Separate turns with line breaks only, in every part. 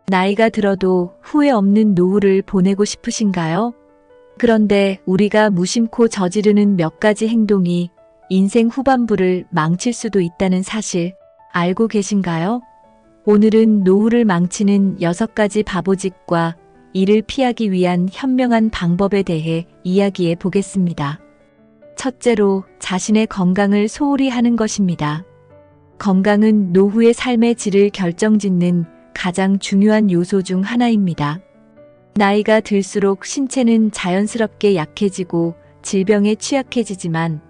나이가 들어도 후회 없는 노후를 보내고 싶으신가요? 그런데 우리가 무심코 저지르는 몇 가지 행동이 인생 후반부를 망칠 수도 있다는 사실 알고 계신가요? 오늘은 노후를 망치는 6가지 바보짓과 이를 피하기 위한 현명한 방법에 대해 이야기해 보겠습니다. 첫째로 자신의 건강을 소홀히 하는 것입니다. 건강은 노후의 삶의 질을 결정짓는 가장 중요한 요소 중 하나입니다. 나이가 들수록 신체는 자연스럽게 약해지고 질병에 취약해지지만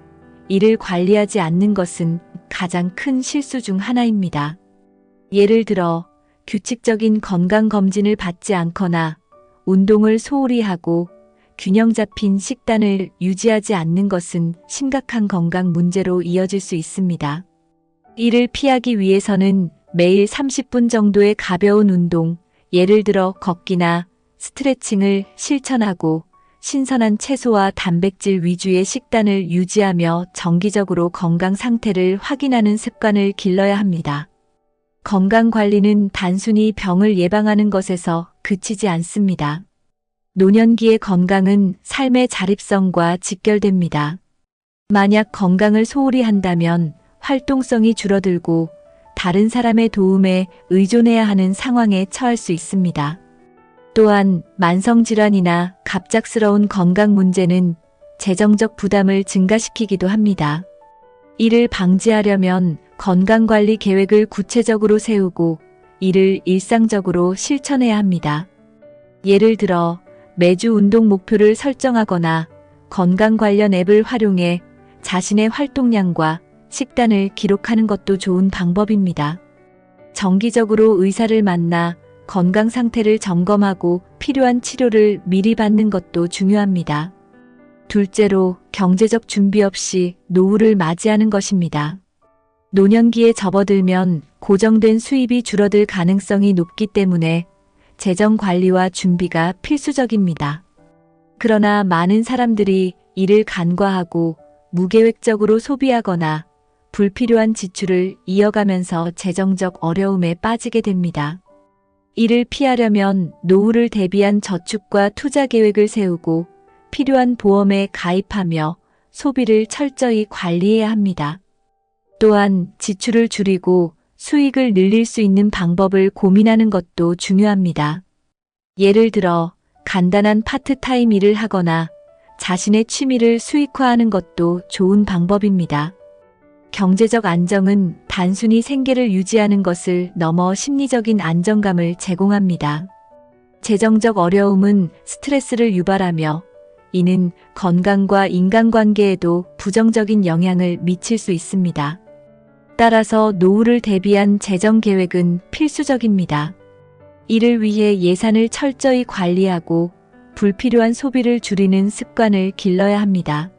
이를 관리하지 않는 것은 가장 큰 실수 중 하나입니다. 예를 들어 규칙적인 건강검진을 받지 않거나 운동을 소홀히 하고 균형 잡힌 식단을 유지하지 않는 것은 심각한 건강 문제로 이어질 수 있습니다. 이를 피하기 위해서는 매일 30분 정도의 가벼운 운동, 예를 들어 걷기나 스트레칭을 실천하고 신선한 채소와 단백질 위주의 식단을 유지하며 정기적으로 건강 상태를 확인하는 습관을 길러야 합니다. 건강관리는 단순히 병을 예방하는 것에서 그치지 않습니다. 노년기의 건강은 삶의 자립성과 직결됩니다. 만약 건강을 소홀히 한다면 활동성이 줄어들고 다른 사람의 도움에 의존해야 하는 상황에 처할 수 있습니다. 또한 만성질환이나 갑작스러운 건강 문제는 재정적 부담을 증가시키기도 합니다. 이를 방지하려면 건강관리 계획을 구체적으로 세우고 이를 일상적으로 실천해야 합니다. 예를 들어 매주 운동 목표를 설정하거나 건강 관련 앱을 활용해 자신의 활동량과 식단을 기록하는 것도 좋은 방법입니다. 정기적으로 의사를 만나 건강 상태를 점검하고 필요한 치료를 미리 받는 것도 중요합니다. 둘째로 경제적 준비 없이 노후를 맞이하는 것입니다. 노년기에 접어들면 고정된 수입이 줄어들 가능성이 높기 때문에 재정 관리와 준비가 필수적입니다. 그러나 많은 사람들이 이를 간과하고 무계획적으로 소비하거나 불필요한 지출을 이어가면서 재정적 어려움에 빠지게 됩니다. 이를 피하려면 노후를 대비한 저축과 투자 계획을 세우고 필요한 보험에 가입하며 소비를 철저히 관리해야 합니다. 또한 지출을 줄이고 수익을 늘릴 수 있는 방법을 고민하는 것도 중요합니다. 예를 들어 간단한 파트타임 일을 하거나 자신의 취미를 수익화하는 것도 좋은 방법입니다. 경제적 안정은 단순히 생계를 유지하는 것을 넘어 심리적인 안정감을 제공합니다. 재정적 어려움은 스트레스를 유발하며 이는 건강과 인간관계에도 부정적인 영향을 미칠 수 있습니다. 따라서 노후를 대비한 재정 계획은 필수적입니다. 이를 위해 예산을 철저히 관리하고 불필요한 소비를 줄이는 습관을 길러야 합니다.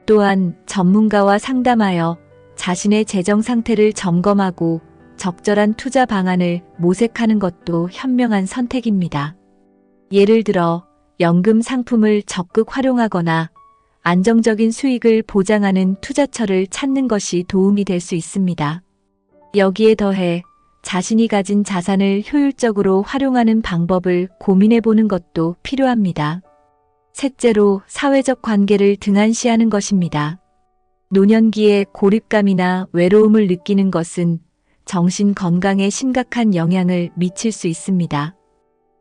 또한 전문가와 상담하여 자신의 재정 상태를 점검하고 적절한 투자 방안을 모색하는 것도 현명한 선택입니다. 예를 들어 연금 상품을 적극 활용하거나 안정적인 수익을 보장하는 투자처를 찾는 것이 도움이 될 수 있습니다. 여기에 더해 자신이 가진 자산을 효율적으로 활용하는 방법을 고민해 보는 것도 필요합니다. 셋째로 사회적 관계를 등한시하는 것입니다. 노년기에 고립감이나 외로움을 느끼는 것은 정신 건강에 심각한 영향을 미칠 수 있습니다.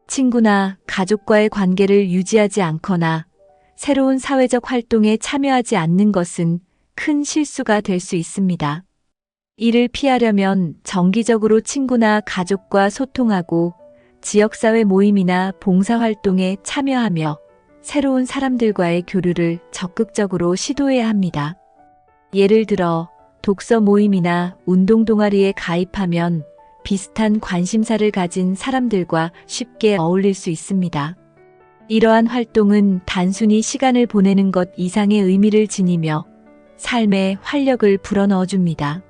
친구나 가족과의 관계를 유지하지 않거나 새로운 사회적 활동에 참여하지 않는 것은 큰 실수가 될 수 있습니다. 이를 피하려면 정기적으로 친구나 가족과 소통하고 지역사회 모임이나 봉사활동에 참여하며 새로운 사람들과의 교류를 적극적으로 시도해야 합니다. 예를 들어 독서 모임이나 운동 동아리에 가입하면 비슷한 관심사를 가진 사람들과 쉽게 어울릴 수 있습니다. 이러한 활동은 단순히 시간을 보내는 것 이상의 의미를 지니며 삶에 활력을 불어넣어줍니다.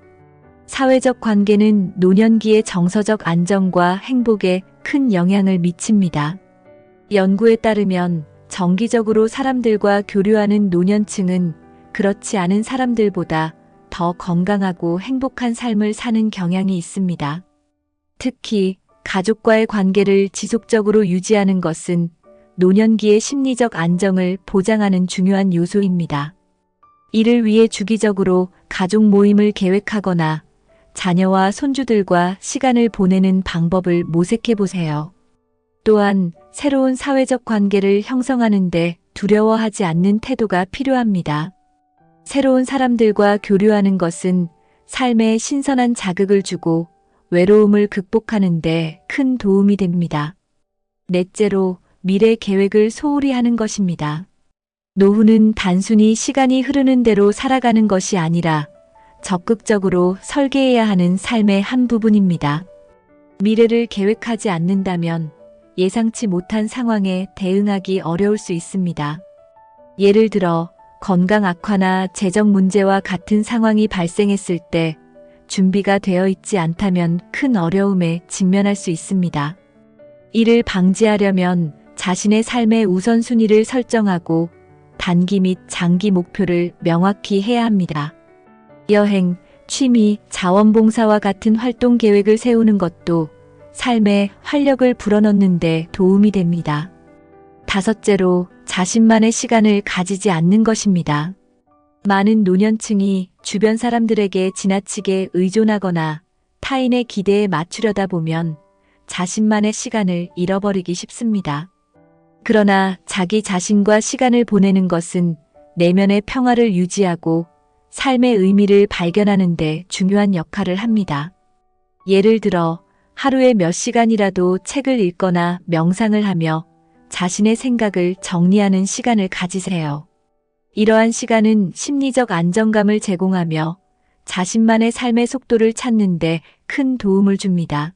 사회적 관계는 노년기의 정서적 안정과 행복에 큰 영향을 미칩니다. 연구에 따르면 정기적으로 사람들과 교류하는 노년층은 그렇지 않은 사람들보다 더 건강하고 행복한 삶을 사는 경향이 있습니다. 특히 가족과의 관계를 지속적으로 유지하는 것은 노년기의 심리적 안정을 보장하는 중요한 요소입니다. 이를 위해 주기적으로 가족 모임을 계획하거나 자녀와 손주들과 시간을 보내는 방법을 모색해 보세요. 또한 새로운 사회적 관계를 형성하는데 두려워하지 않는 태도가 필요합니다. 새로운 사람들과 교류하는 것은 삶에 신선한 자극을 주고 외로움을 극복하는 데 큰 도움이 됩니다. 넷째로 미래 계획을 소홀히 하는 것입니다. 노후는 단순히 시간이 흐르는 대로 살아가는 것이 아니라 적극적으로 설계해야 하는 삶의 한 부분입니다. 미래를 계획하지 않는다면 예상치 못한 상황에 대응하기 어려울 수 있습니다. 예를 들어 건강 악화나 재정 문제와 같은 상황이 발생했을 때 준비가 되어 있지 않다면 큰 어려움에 직면할 수 있습니다. 이를 방지하려면 자신의 삶의 우선순위를 설정하고 단기 및 장기 목표를 명확히 해야 합니다. 여행, 취미, 자원봉사와 같은 활동 계획을 세우는 것도 삶에 활력을 불어넣는 데 도움이 됩니다. 다섯째로 자신만의 시간을 가지지 않는 것입니다. 많은 노년층이 주변 사람들에게 지나치게 의존하거나 타인의 기대에 맞추려다 보면 자신만의 시간을 잃어버리기 쉽습니다. 그러나 자기 자신과 시간을 보내는 것은 내면의 평화를 유지하고 삶의 의미를 발견하는 데 중요한 역할을 합니다. 예를 들어 하루에 몇 시간이라도 책을 읽거나 명상을 하며 자신의 생각을 정리하는 시간을 가지세요. 이러한 시간은 심리적 안정감을 제공하며 자신만의 삶의 속도를 찾는 데 큰 도움을 줍니다.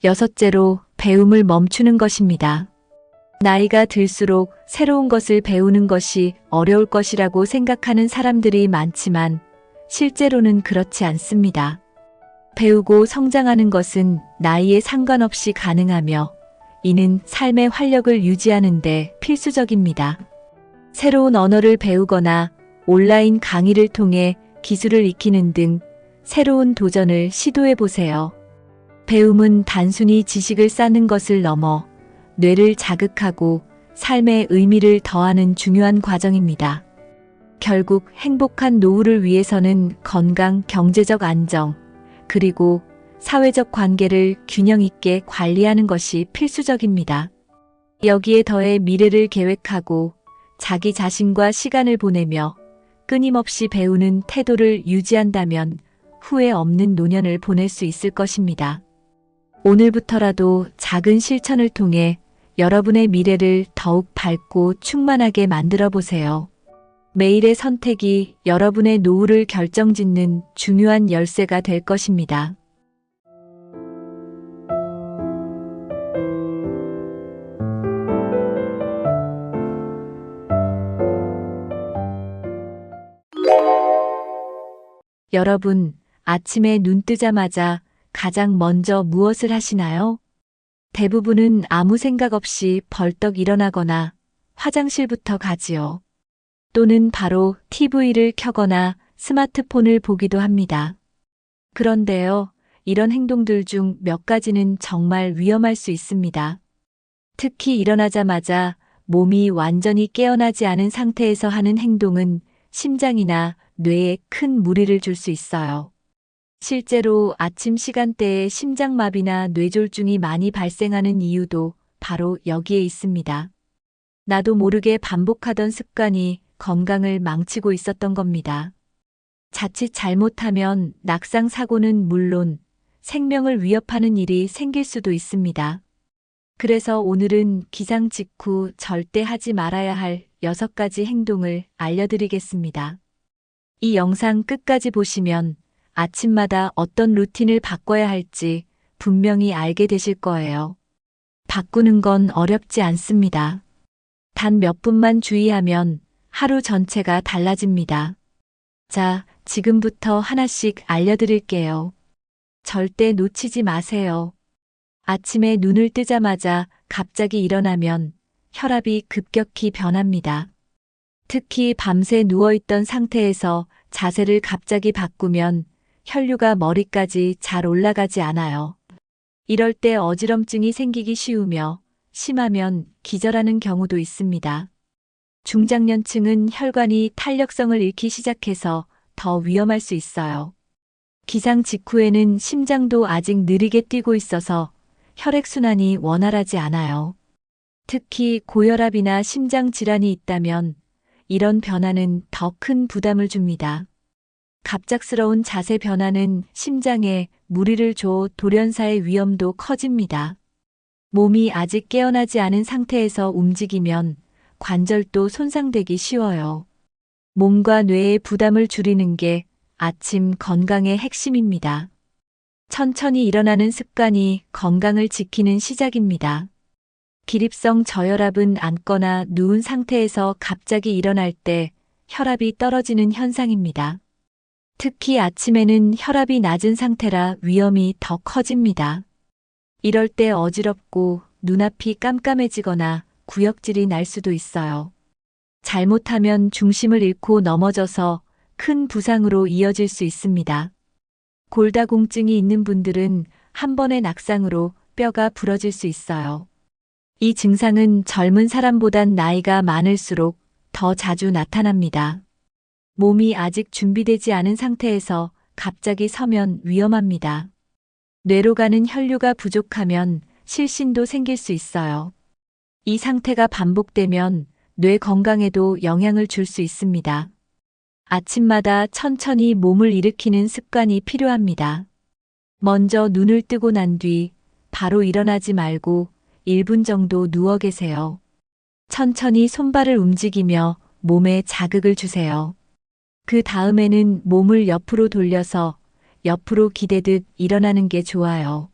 여섯째로 배움을 멈추는 것입니다. 나이가 들수록 새로운 것을 배우는 것이 어려울 것이라고 생각하는 사람들이 많지만 실제로는 그렇지 않습니다. 배우고 성장하는 것은 나이에 상관없이 가능하며 이는 삶의 활력을 유지하는 데 필수적입니다. 새로운 언어를 배우거나 온라인 강의를 통해 기술을 익히는 등 새로운 도전을 시도해 보세요. 배움은 단순히 지식을 쌓는 것을 넘어 뇌를 자극하고 삶의 의미를 더하는 중요한 과정입니다. 결국 행복한 노후를 위해서는 건강, 경제적 안정, 그리고 사회적 관계를 균형 있게 관리하는 것이 필수적입니다. 여기에 더해 미래를 계획하고 자기 자신과 시간을 보내며 끊임없이 배우는 태도를 유지한다면 후회 없는 노년을 보낼 수 있을 것입니다. 오늘부터라도 작은 실천을 통해 여러분의 미래를 더욱 밝고 충만하게 만들어 보세요. 매일의 선택이 여러분의 노후를 결정짓는 중요한 열쇠가 될 것입니다. 여러분, 아침에 눈 뜨자마자 가장 먼저 무엇을 하시나요? 대부분은 아무 생각 없이 벌떡 일어나거나 화장실부터 가지요. 또는 바로 TV를 켜거나 스마트폰을 보기도 합니다. 그런데요, 이런 행동들 중 몇 가지는 정말 위험할 수 있습니다. 특히 일어나자마자 몸이 완전히 깨어나지 않은 상태에서 하는 행동은 심장이나 뇌에 큰 무리를 줄 수 있어요. 실제로 아침 시간대에 심장마비나 뇌졸중이 많이 발생하는 이유도 바로 여기에 있습니다. 나도 모르게 반복하던 습관이 건강을 망치고 있었던 겁니다. 자칫 잘못하면 낙상 사고는 물론 생명을 위협하는 일이 생길 수도 있습니다. 그래서 오늘은 기상 직후 절대 하지 말아야 할 6가지 행동을 알려드리겠습니다. 이 영상 끝까지 보시면 아침마다 어떤 루틴을 바꿔야 할지 분명히 알게 되실 거예요. 바꾸는 건 어렵지 않습니다. 단 몇 분만 주의하면 하루 전체가 달라집니다. 자, 지금부터 하나씩 알려드릴게요. 절대 놓치지 마세요. 아침에 눈을 뜨자마자 갑자기 일어나면 혈압이 급격히 변합니다. 특히 밤새 누워있던 상태에서 자세를 갑자기 바꾸면 혈류가 머리까지 잘 올라가지 않아요. 이럴 때 어지럼증이 생기기 쉬우며 심하면 기절하는 경우도 있습니다. 중장년층은 혈관이 탄력성을 잃기 시작해서 더 위험할 수 있어요. 기상 직후에는 심장도 아직 느리게 뛰고 있어서 혈액순환이 원활하지 않아요. 특히 고혈압이나 심장 질환이 있다면 이런 변화는 더 큰 부담을 줍니다. 갑작스러운 자세 변화는 심장에 무리를 줘 돌연사의 위험도 커집니다. 몸이 아직 깨어나지 않은 상태에서 움직이면 관절도 손상되기 쉬워요. 몸과 뇌의 부담을 줄이는 게 아침 건강의 핵심입니다. 천천히 일어나는 습관이 건강을 지키는 시작입니다. 기립성 저혈압은 앉거나 누운 상태에서 갑자기 일어날 때 혈압이 떨어지는 현상입니다. 특히 아침에는 혈압이 낮은 상태라 위험이 더 커집니다. 이럴 때 어지럽고 눈앞이 깜깜해지거나 구역질이 날 수도 있어요. 잘못하면 중심을 잃고 넘어져서 큰 부상으로 이어질 수 있습니다. 골다공증이 있는 분들은 한 번의 낙상으로 뼈가 부러질 수 있어요. 이 증상은 젊은 사람보단 나이가 많을수록 더 자주 나타납니다. 몸이 아직 준비되지 않은 상태에서 갑자기 서면 위험합니다. 뇌로 가는 혈류가 부족하면 실신도 생길 수 있어요. 이 상태가 반복되면 뇌 건강에도 영향을 줄 수 있습니다. 아침마다 천천히 몸을 일으키는 습관이 필요합니다. 먼저 눈을 뜨고 난 뒤 바로 일어나지 말고 1분 정도 누워 계세요. 천천히 손발을 움직이며 몸에 자극을 주세요. 그 다음에는 몸을 옆으로 돌려서 옆으로 기대듯 일어나는 게 좋아요.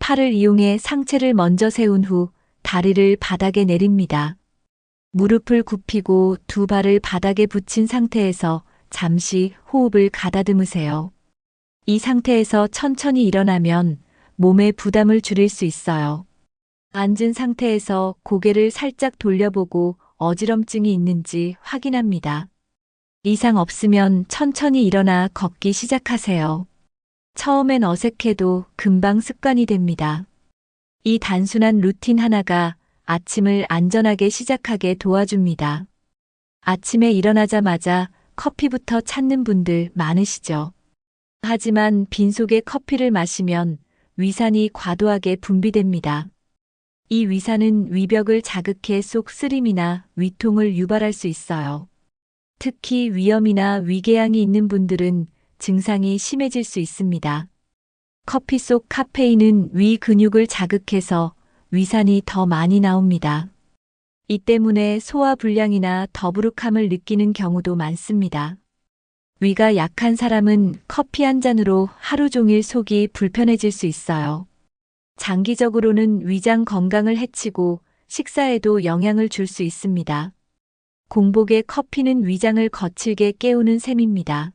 팔을 이용해 상체를 먼저 세운 후 다리를 바닥에 내립니다. 무릎을 굽히고 두 발을 바닥에 붙인 상태에서 잠시 호흡을 가다듬으세요. 이 상태에서 천천히 일어나면 몸의 부담을 줄일 수 있어요. 앉은 상태에서 고개를 살짝 돌려보고 어지럼증이 있는지 확인합니다. 이상 없으면 천천히 일어나 걷기 시작하세요. 처음엔 어색해도 금방 습관이 됩니다. 이 단순한 루틴 하나가 아침을 안전하게 시작하게 도와줍니다. 아침에 일어나자마자 커피부터 찾는 분들 많으시죠? 하지만 빈속에 커피를 마시면 위산이 과도하게 분비됩니다. 이 위산은 위벽을 자극해 속 쓰림이나 위통을 유발할 수 있어요. 특히 위염이나 위궤양이 있는 분들은 증상이 심해질 수 있습니다. 커피 속 카페인은 위 근육을 자극해서 위산이 더 많이 나옵니다. 이 때문에 소화불량이나 더부룩함을 느끼는 경우도 많습니다. 위가 약한 사람은 커피 한 잔으로 하루 종일 속이 불편해질 수 있어요. 장기적으로는 위장 건강을 해치고 식사에도 영향을 줄 수 있습니다. 공복에 커피는 위장을 거칠게 깨우는 셈입니다.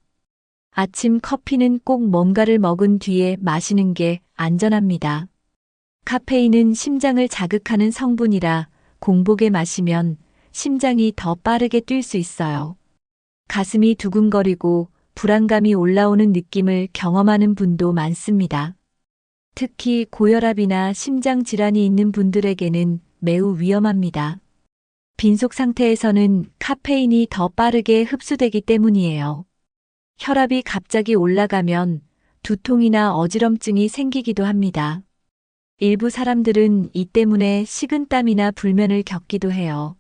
아침 커피는 꼭 뭔가를 먹은 뒤에 마시는 게 안전합니다. 카페인은 심장을 자극하는 성분이라 공복에 마시면 심장이 더 빠르게 뛸 수 있어요. 가슴이 두근거리고 불안감이 올라오는 느낌을 경험하는 분도 많습니다. 특히 고혈압이나 심장 질환이 있는 분들에게는 매우 위험합니다. 빈속 상태에서는 카페인이 더 빠르게 흡수되기 때문이에요. 혈압이 갑자기 올라가면 두통이나 어지럼증이 생기기도 합니다. 일부 사람들은 이 때문에 식은땀이나 불면을 겪기도 해요.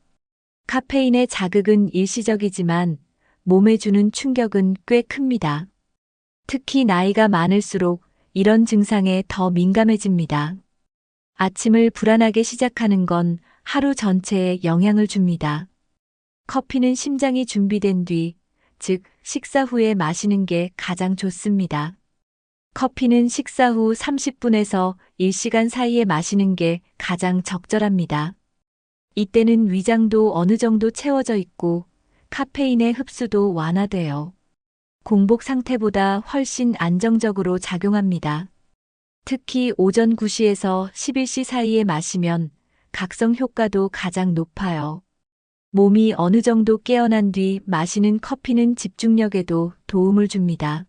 카페인의 자극은 일시적이지만 몸에 주는 충격은 꽤 큽니다. 특히 나이가 많을수록 이런 증상에 더 민감해집니다. 아침을 불안하게 시작하는 건 하루 전체에 영향을 줍니다. 커피는 심장이 준비된 뒤, 즉 식사 후에 마시는 게 가장 좋습니다. 커피는 식사 후 30분에서 1시간 사이에 마시는 게 가장 적절합니다. 이때는 위장도 어느 정도 채워져 있고 카페인의 흡수도 완화돼요. 공복 상태보다 훨씬 안정적으로 작용합니다. 특히 오전 9시에서 11시 사이에 마시면 각성 효과도 가장 높아요. 몸이 어느 정도 깨어난 뒤 마시는 커피는 집중력에도 도움을 줍니다.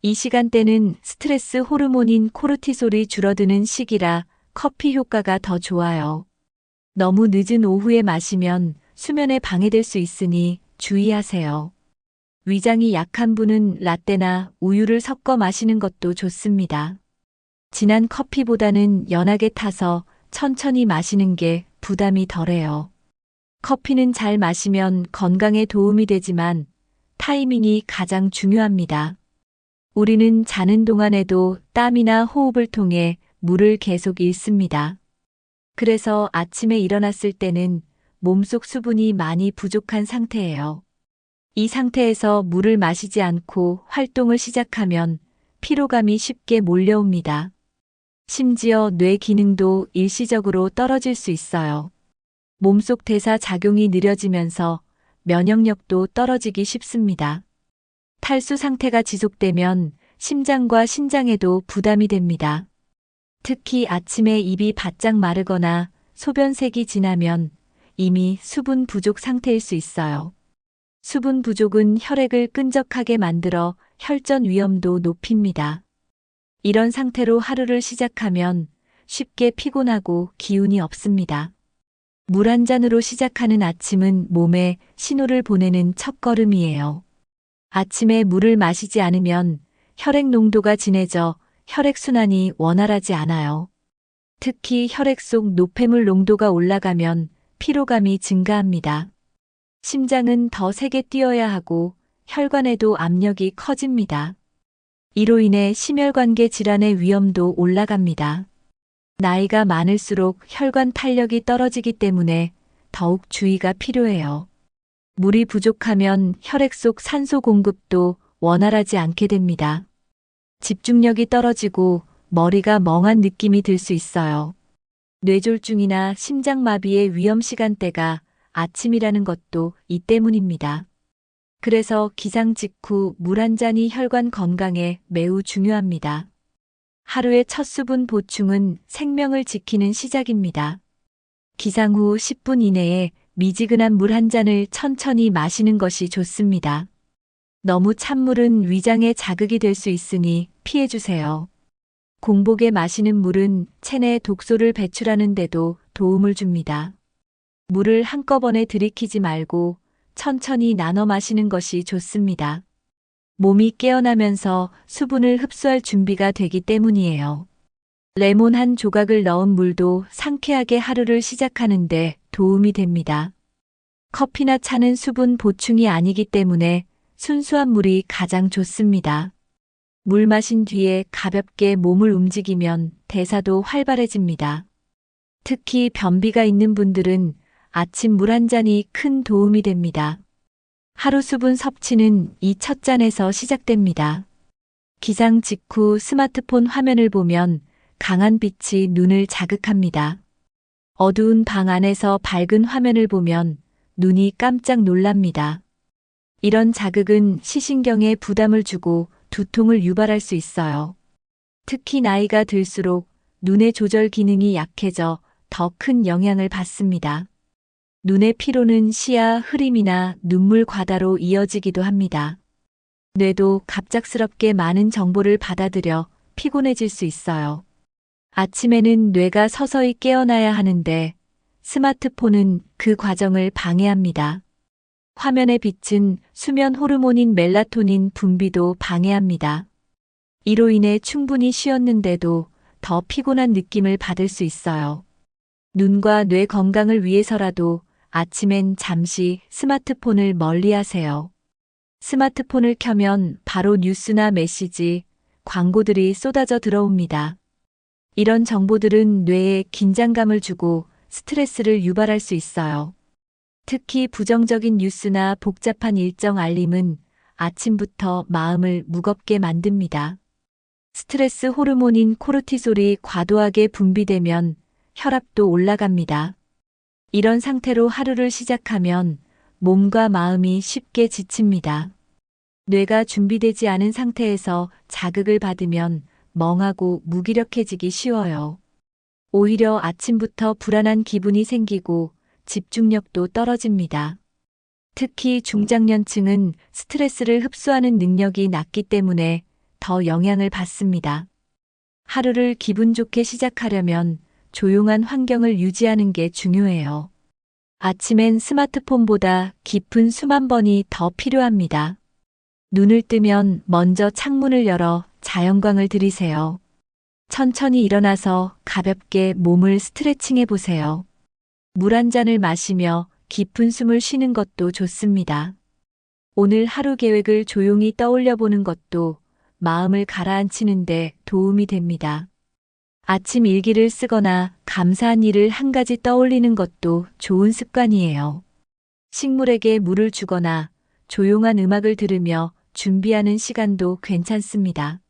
이 시간대는 스트레스 호르몬인 코르티솔이 줄어드는 시기라 커피 효과가 더 좋아요. 너무 늦은 오후에 마시면 수면에 방해될 수 있으니 주의하세요. 위장이 약한 분은 라떼나 우유를 섞어 마시는 것도 좋습니다. 진한 커피보다는 연하게 타서 천천히 마시는 게 부담이 덜해요. 커피는 잘 마시면 건강에 도움이 되지만 타이밍이 가장 중요합니다. 우리는 자는 동안에도 땀이나 호흡을 통해 물을 계속 잃습니다. 그래서 아침에 일어났을 때는 몸속 수분이 많이 부족한 상태예요. 이 상태에서 물을 마시지 않고 활동을 시작하면 피로감이 쉽게 몰려옵니다. 심지어 뇌 기능도 일시적으로 떨어질 수 있어요. 몸속 대사 작용이 느려지면서 면역력도 떨어지기 쉽습니다. 탈수 상태가 지속되면 심장과 신장에도 부담이 됩니다. 특히 아침에 입이 바짝 마르거나 소변색이 진하면 이미 수분 부족 상태일 수 있어요. 수분 부족은 혈액을 끈적하게 만들어 혈전 위험도 높입니다. 이런 상태로 하루를 시작하면 쉽게 피곤하고 기운이 없습니다. 물 한 잔으로 시작하는 아침은 몸에 신호를 보내는 첫걸음이에요. 아침에 물을 마시지 않으면 혈액 농도가 진해져 혈액순환이 원활하지 않아요. 특히 혈액 속 노폐물 농도가 올라가면 피로감이 증가합니다. 심장은 더 세게 뛰어야 하고 혈관에도 압력이 커집니다. 이로 인해 심혈관계 질환의 위험도 올라갑니다. 나이가 많을수록 혈관 탄력이 떨어지기 때문에 더욱 주의가 필요해요. 물이 부족하면 혈액 속 산소 공급도 원활하지 않게 됩니다. 집중력이 떨어지고 머리가 멍한 느낌이 들 수 있어요. 뇌졸중이나 심장마비의 위험 시간대가 아침이라는 것도 이 때문입니다. 그래서 기상 직후 물 한 잔이 혈관 건강에 매우 중요합니다. 하루의 첫 수분 보충은 생명을 지키는 시작입니다. 기상 후 10분 이내에 미지근한 물 한 잔을 천천히 마시는 것이 좋습니다. 너무 찬 물은 위장에 자극이 될 수 있으니 피해주세요. 공복에 마시는 물은 체내 독소를 배출하는 데도 도움을 줍니다. 물을 한꺼번에 들이키지 말고 천천히 나눠 마시는 것이 좋습니다. 몸이 깨어나면서 수분을 흡수할 준비가 되기 때문이에요. 레몬 한 조각을 넣은 물도 상쾌하게 하루를 시작하는데 도움이 됩니다. 커피나 차는 수분 보충이 아니기 때문에 순수한 물이 가장 좋습니다. 물 마신 뒤에 가볍게 몸을 움직이면 대사도 활발해집니다. 특히 변비가 있는 분들은 아침 물 한 잔이 큰 도움이 됩니다. 하루 수분 섭취는 이 첫 잔에서 시작됩니다. 기상 직후 스마트폰 화면을 보면 강한 빛이 눈을 자극합니다. 어두운 방 안에서 밝은 화면을 보면 눈이 깜짝 놀랍니다. 이런 자극은 시신경에 부담을 주고 두통을 유발할 수 있어요. 특히 나이가 들수록 눈의 조절 기능이 약해져 더 큰 영향을 받습니다. 눈의 피로는 시야 흐림이나 눈물 과다로 이어지기도 합니다. 뇌도 갑작스럽게 많은 정보를 받아들여 피곤해질 수 있어요. 아침에는 뇌가 서서히 깨어나야 하는데 스마트폰은 그 과정을 방해합니다. 화면의 빛은 수면 호르몬인 멜라토닌 분비도 방해합니다. 이로 인해 충분히 쉬었는데도 더 피곤한 느낌을 받을 수 있어요. 눈과 뇌 건강을 위해서라도 아침엔 잠시 스마트폰을 멀리하세요. 스마트폰을 켜면 바로 뉴스나 메시지, 광고들이 쏟아져 들어옵니다. 이런 정보들은 뇌에 긴장감을 주고 스트레스를 유발할 수 있어요. 특히 부정적인 뉴스나 복잡한 일정 알림은 아침부터 마음을 무겁게 만듭니다. 스트레스 호르몬인 코르티솔이 과도하게 분비되면 혈압도 올라갑니다. 이런 상태로 하루를 시작하면 몸과 마음이 쉽게 지칩니다. 뇌가 준비되지 않은 상태에서 자극을 받으면 멍하고 무기력해지기 쉬워요. 오히려 아침부터 불안한 기분이 생기고 집중력도 떨어집니다. 특히 중장년층은 스트레스를 흡수하는 능력이 낮기 때문에 더 영향을 받습니다. 하루를 기분 좋게 시작하려면 조용한 환경을 유지하는 게 중요해요. 아침엔 스마트폰보다 깊은 숨 한 번이 더 필요합니다. 눈을 뜨면 먼저 창문을 열어 자연광을 들이세요. 천천히 일어나서 가볍게 몸을 스트레칭해 보세요. 물 한 잔을 마시며 깊은 숨을 쉬는 것도 좋습니다. 오늘 하루 계획을 조용히 떠올려 보는 것도 마음을 가라앉히는데 도움이 됩니다. 아침 일기를 쓰거나 감사한 일을 한 가지 떠올리는 것도 좋은 습관이에요. 식물에게 물을 주거나 조용한 음악을 들으며 준비하는 시간도 괜찮습니다.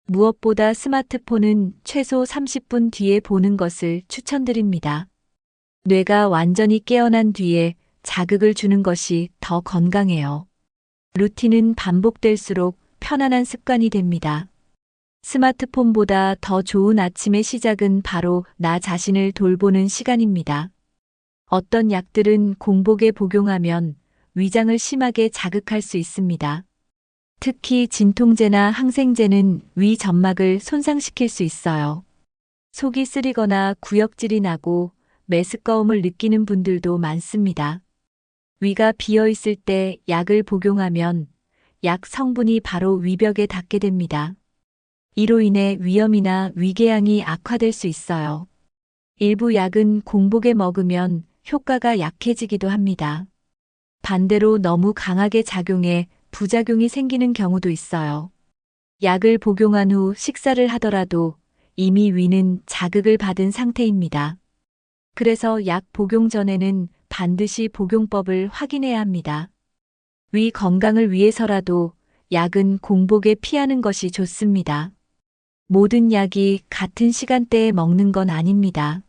무엇보다 스마트폰은 최소 30분 뒤에 보는 것을 추천드립니다. 뇌가 완전히 깨어난 뒤에 자극을 주는 것이 더 건강해요. 루틴은 반복될수록 편안한 습관이 됩니다. 스마트폰보다 더 좋은 아침의 시작은 바로 나 자신을 돌보는 시간입니다. 어떤 약들은 공복에 복용하면 위장을 심하게 자극할 수 있습니다. 특히 진통제나 항생제는 위 점막을 손상시킬 수 있어요. 속이 쓰리거나 구역질이 나고 메스꺼움을 느끼는 분들도 많습니다. 위가 비어 있을 때 약을 복용하면 약 성분이 바로 위벽에 닿게 됩니다. 이로 인해 위염이나 위궤양이 악화될 수 있어요. 일부 약은 공복에 먹으면 효과가 약해지기도 합니다. 반대로 너무 강하게 작용해 부작용이 생기는 경우도 있어요. 약을 복용한 후 식사를 하더라도 이미 위는 자극을 받은 상태입니다. 그래서 약 복용 전에는 반드시 복용법을 확인해야 합니다. 위 건강을 위해서라도 약은 공복에 피하는 것이 좋습니다. 모든 약이 같은 시간대에 먹는 건 아닙니다.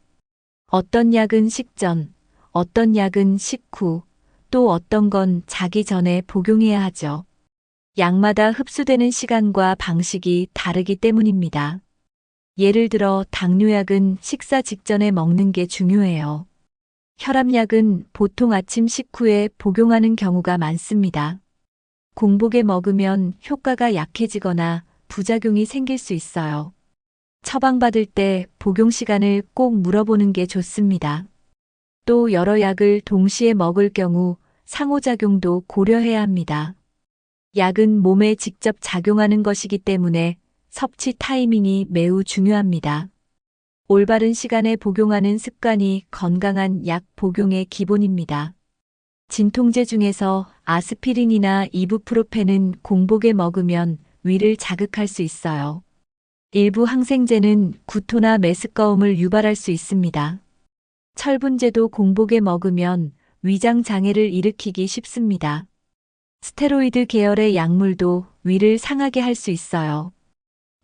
어떤 약은 식전, 어떤 약은 식후, 또 어떤 건 자기 전에 복용해야 하죠. 약마다 흡수되는 시간과 방식이 다르기 때문입니다. 예를 들어 당뇨약은 식사 직전에 먹는 게 중요해요. 혈압약은 보통 아침 식후에 복용하는 경우가 많습니다. 공복에 먹으면 효과가 약해지거나 부작용이 생길 수 있어요. 처방받을 때 복용 시간을 꼭 물어보는 게 좋습니다. 또 여러 약을 동시에 먹을 경우 상호작용도 고려해야 합니다. 약은 몸에 직접 작용하는 것이기 때문에 섭취 타이밍이 매우 중요합니다. 올바른 시간에 복용하는 습관이 건강한 약 복용의 기본입니다. 진통제 중에서 아스피린이나 이부프로펜은 공복에 먹으면 위를 자극할 수 있어요. 일부 항생제는 구토나 메스꺼움을 유발할 수 있습니다. 철분제도 공복에 먹으면 위장 장애를 일으키기 쉽습니다. 스테로이드 계열의 약물도 위를 상하게 할 수 있어요.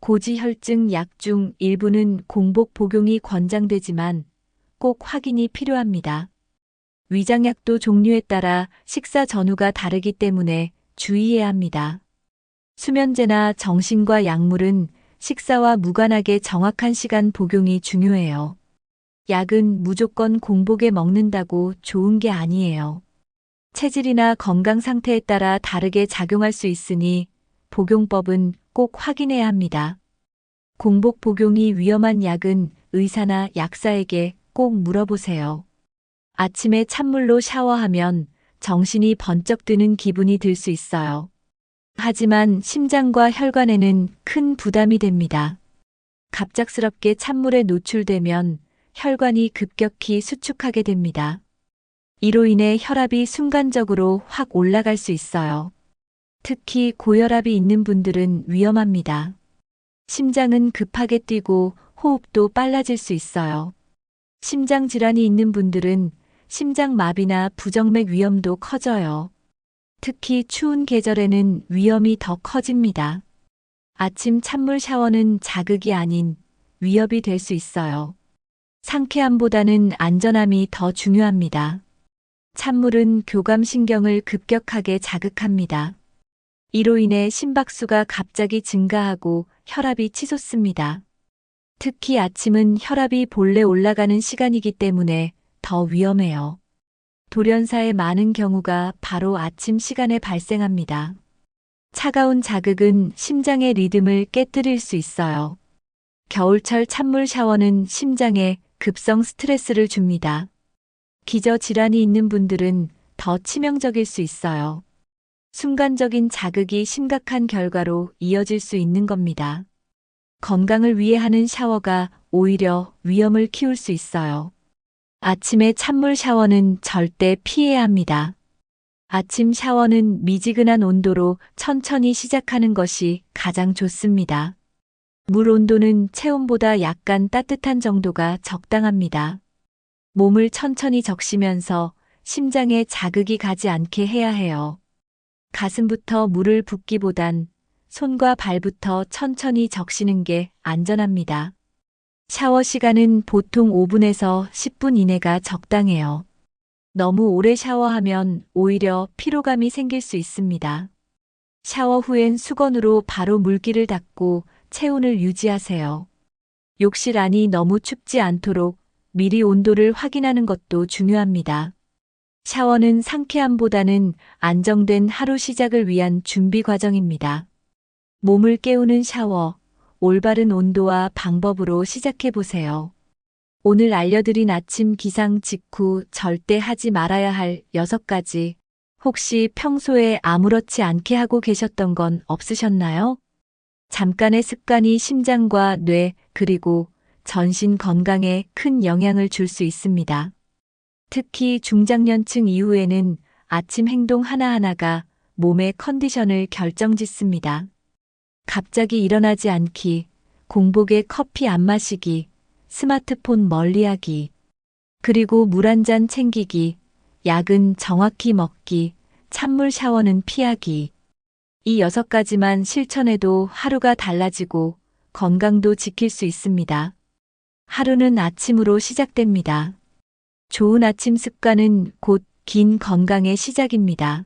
고지혈증 약 중 일부는 공복 복용이 권장되지만 꼭 확인이 필요합니다. 위장약도 종류에 따라 식사 전후가 다르기 때문에 주의해야 합니다. 수면제나 정신과 약물은 식사와 무관하게 정확한 시간 복용이 중요해요. 약은 무조건 공복에 먹는다고 좋은 게 아니에요. 체질이나 건강 상태에 따라 다르게 작용할 수 있으니 복용법은 꼭 확인해야 합니다. 공복 복용이 위험한 약은 의사나 약사에게 꼭 물어보세요. 아침에 찬물로 샤워하면 정신이 번쩍 드는 기분이 들 수 있어요. 하지만 심장과 혈관에는 큰 부담이 됩니다. 갑작스럽게 찬물에 노출되면 혈관이 급격히 수축하게 됩니다. 이로 인해 혈압이 순간적으로 확 올라갈 수 있어요. 특히 고혈압이 있는 분들은 위험합니다. 심장은 급하게 뛰고 호흡도 빨라질 수 있어요. 심장 질환이 있는 분들은 심장마비나 부정맥 위험도 커져요. 특히 추운 계절에는 위험이 더 커집니다. 아침 찬물 샤워는 자극이 아닌 위협이 될 수 있어요. 상쾌함보다는 안전함이 더 중요합니다. 찬물은 교감신경을 급격하게 자극합니다. 이로 인해 심박수가 갑자기 증가하고 혈압이 치솟습니다. 특히 아침은 혈압이 본래 올라가는 시간이기 때문에 더 위험해요. 돌연사의 많은 경우가 바로 아침 시간에 발생합니다. 차가운 자극은 심장의 리듬을 깨뜨릴 수 있어요. 겨울철 찬물 샤워는 심장에 급성 스트레스를 줍니다. 기저질환이 있는 분들은 더 치명적일 수 있어요. 순간적인 자극이 심각한 결과로 이어질 수 있는 겁니다. 건강을 위해 하는 샤워가 오히려 위험을 키울 수 있어요. 아침에 찬물 샤워는 절대 피해야 합니다. 아침 샤워는 미지근한 온도로 천천히 시작하는 것이 가장 좋습니다. 물 온도는 체온보다 약간 따뜻한 정도가 적당합니다. 몸을 천천히 적시면서 심장에 자극이 가지 않게 해야 해요. 가슴부터 물을 붓기보단 손과 발부터 천천히 적시는 게 안전합니다. 샤워 시간은 보통 5분에서 10분 이내가 적당해요. 너무 오래 샤워하면 오히려 피로감이 생길 수 있습니다. 샤워 후엔 수건으로 바로 물기를 닦고 체온을 유지하세요. 욕실 안이 너무 춥지 않도록 미리 온도를 확인하는 것도 중요합니다. 샤워는 상쾌함보다는 안정된 하루 시작을 위한 준비 과정입니다. 몸을 깨우는 샤워, 올바른 온도와 방법으로 시작해 보세요. 오늘 알려드린 아침 기상 직후 절대 하지 말아야 할 6가지. 혹시 평소에 아무렇지 않게 하고 계셨던 건 없으셨나요? 잠깐의 습관이 심장과 뇌, 그리고 전신 건강에 큰 영향을 줄 수 있습니다. 특히 중장년층 이후에는 아침 행동 하나하나가 몸의 컨디션을 결정짓습니다. 갑자기 일어나지 않기, 공복에 커피 안 마시기, 스마트폰 멀리하기, 그리고 물 한 잔 챙기기, 약은 정확히 먹기, 찬물 샤워는 피하기. 이 6가지만 실천해도 하루가 달라지고 건강도 지킬 수 있습니다. 하루는 아침으로 시작됩니다. 좋은 아침 습관은 곧 긴 건강의 시작입니다.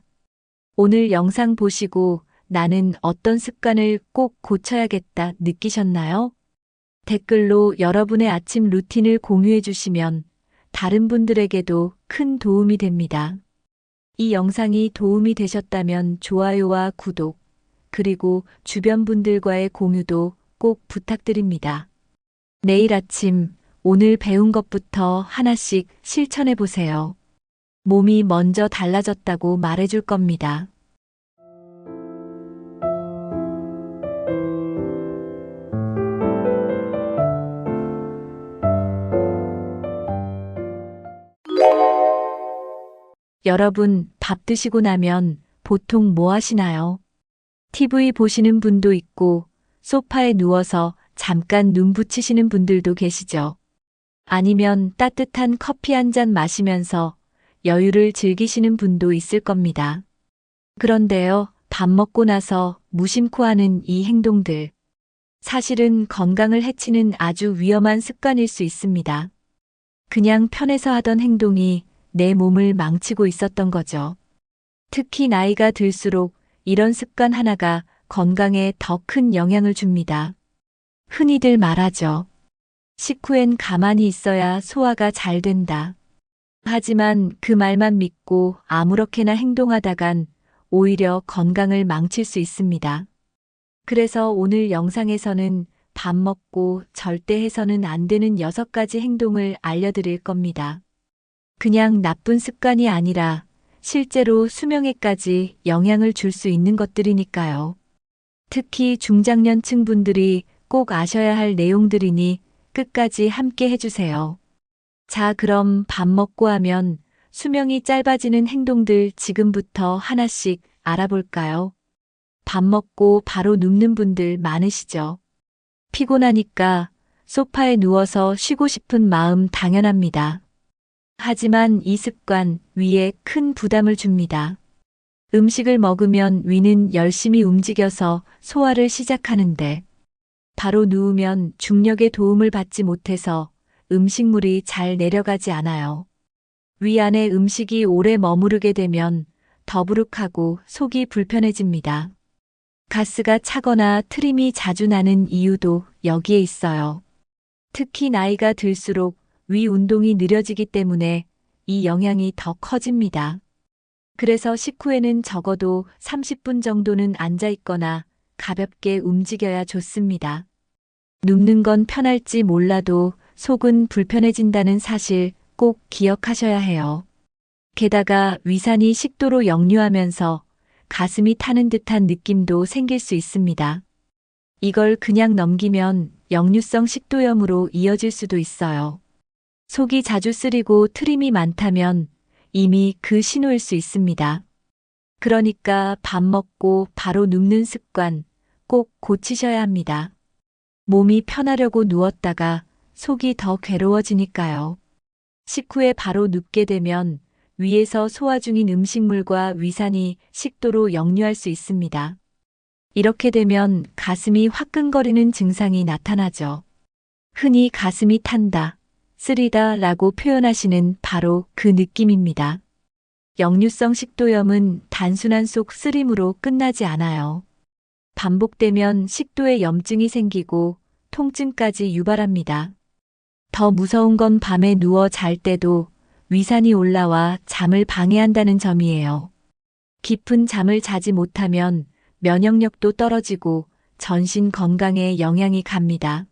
오늘 영상 보시고 나는 어떤 습관을 꼭 고쳐야겠다 느끼셨나요? 댓글로 여러분의 아침 루틴을 공유해 주시면 다른 분들에게도 큰 도움이 됩니다. 이 영상이 도움이 되셨다면 좋아요와 구독, 그리고 주변 분들과의 공유도 꼭 부탁드립니다. 내일 아침, 오늘 배운 것부터 하나씩 실천해 보세요. 몸이 먼저 달라졌다고 말해줄 겁니다. 여러분, 밥 드시고 나면 보통 뭐 하시나요? TV 보시는 분도 있고, 소파에 누워서 잠깐 눈 붙이시는 분들도 계시죠. 아니면 따뜻한 커피 한 잔 마시면서 여유를 즐기시는 분도 있을 겁니다. 그런데요, 밥 먹고 나서 무심코 하는 이 행동들. 사실은 건강을 해치는 아주 위험한 습관일 수 있습니다. 그냥 편해서 하던 행동이 내 몸을 망치고 있었던 거죠. 특히 나이가 들수록 이런 습관 하나가 건강에 더 큰 영향을 줍니다. 흔히들 말하죠. 식후엔 가만히 있어야 소화가 잘 된다. 하지만 그 말만 믿고 아무렇게나 행동하다간 오히려 건강을 망칠 수 있습니다. 그래서 오늘 영상에서는 밥 먹고 절대 해서는 안 되는 6가지 행동을 알려드릴 겁니다. 그냥 나쁜 습관이 아니라 실제로 수명에까지 영향을 줄 수 있는 것들이니까요. 특히 중장년층 분들이 꼭 아셔야 할 내용들이니 끝까지 함께 해주세요. 자, 그럼 밥 먹고 하면 수명이 짧아지는 행동들 지금부터 하나씩 알아볼까요? 밥 먹고 바로 눕는 분들 많으시죠? 피곤하니까 소파에 누워서 쉬고 싶은 마음 당연합니다. 하지만 이 습관 위에 큰 부담을 줍니다. 음식을 먹으면 위는 열심히 움직여서 소화를 시작하는데 바로 누우면 중력의 도움을 받지 못해서 음식물이 잘 내려가지 않아요. 위 안에 음식이 오래 머무르게 되면 더부룩하고 속이 불편해집니다. 가스가 차거나 트림이 자주 나는 이유도 여기에 있어요. 특히 나이가 들수록 위 운동이 느려지기 때문에 이 영향이 더 커집니다. 그래서 식후에는 적어도 30분 정도는 앉아 있거나 가볍게 움직여야 좋습니다. 눕는 건 편할지 몰라도 속은 불편해진다는 사실 꼭 기억하셔야 해요. 게다가 위산이 식도로 역류하면서 가슴이 타는 듯한 느낌도 생길 수 있습니다. 이걸 그냥 넘기면 역류성 식도염으로 이어질 수도 있어요. 속이 자주 쓰리고 트림이 많다면 이미 그 신호일 수 있습니다. 그러니까 밥 먹고 바로 눕는 습관 꼭 고치셔야 합니다. 몸이 편하려고 누웠다가 속이 더 괴로워지니까요. 식후에 바로 눕게 되면 위에서 소화 중인 음식물과 위산이 식도로 역류할 수 있습니다. 이렇게 되면 가슴이 화끈거리는 증상이 나타나죠. 흔히 가슴이 탄다, 쓰리다 라고 표현하시는 바로 그 느낌입니다. 역류성 식도염은 단순한 속 쓰림으로 끝나지 않아요. 반복되면 식도에 염증이 생기고 통증까지 유발합니다. 더 무서운 건 밤에 누워 잘 때도 위산이 올라와 잠을 방해한다는 점이에요. 깊은 잠을 자지 못하면 면역력도 떨어지고 전신 건강에 영향이 갑니다.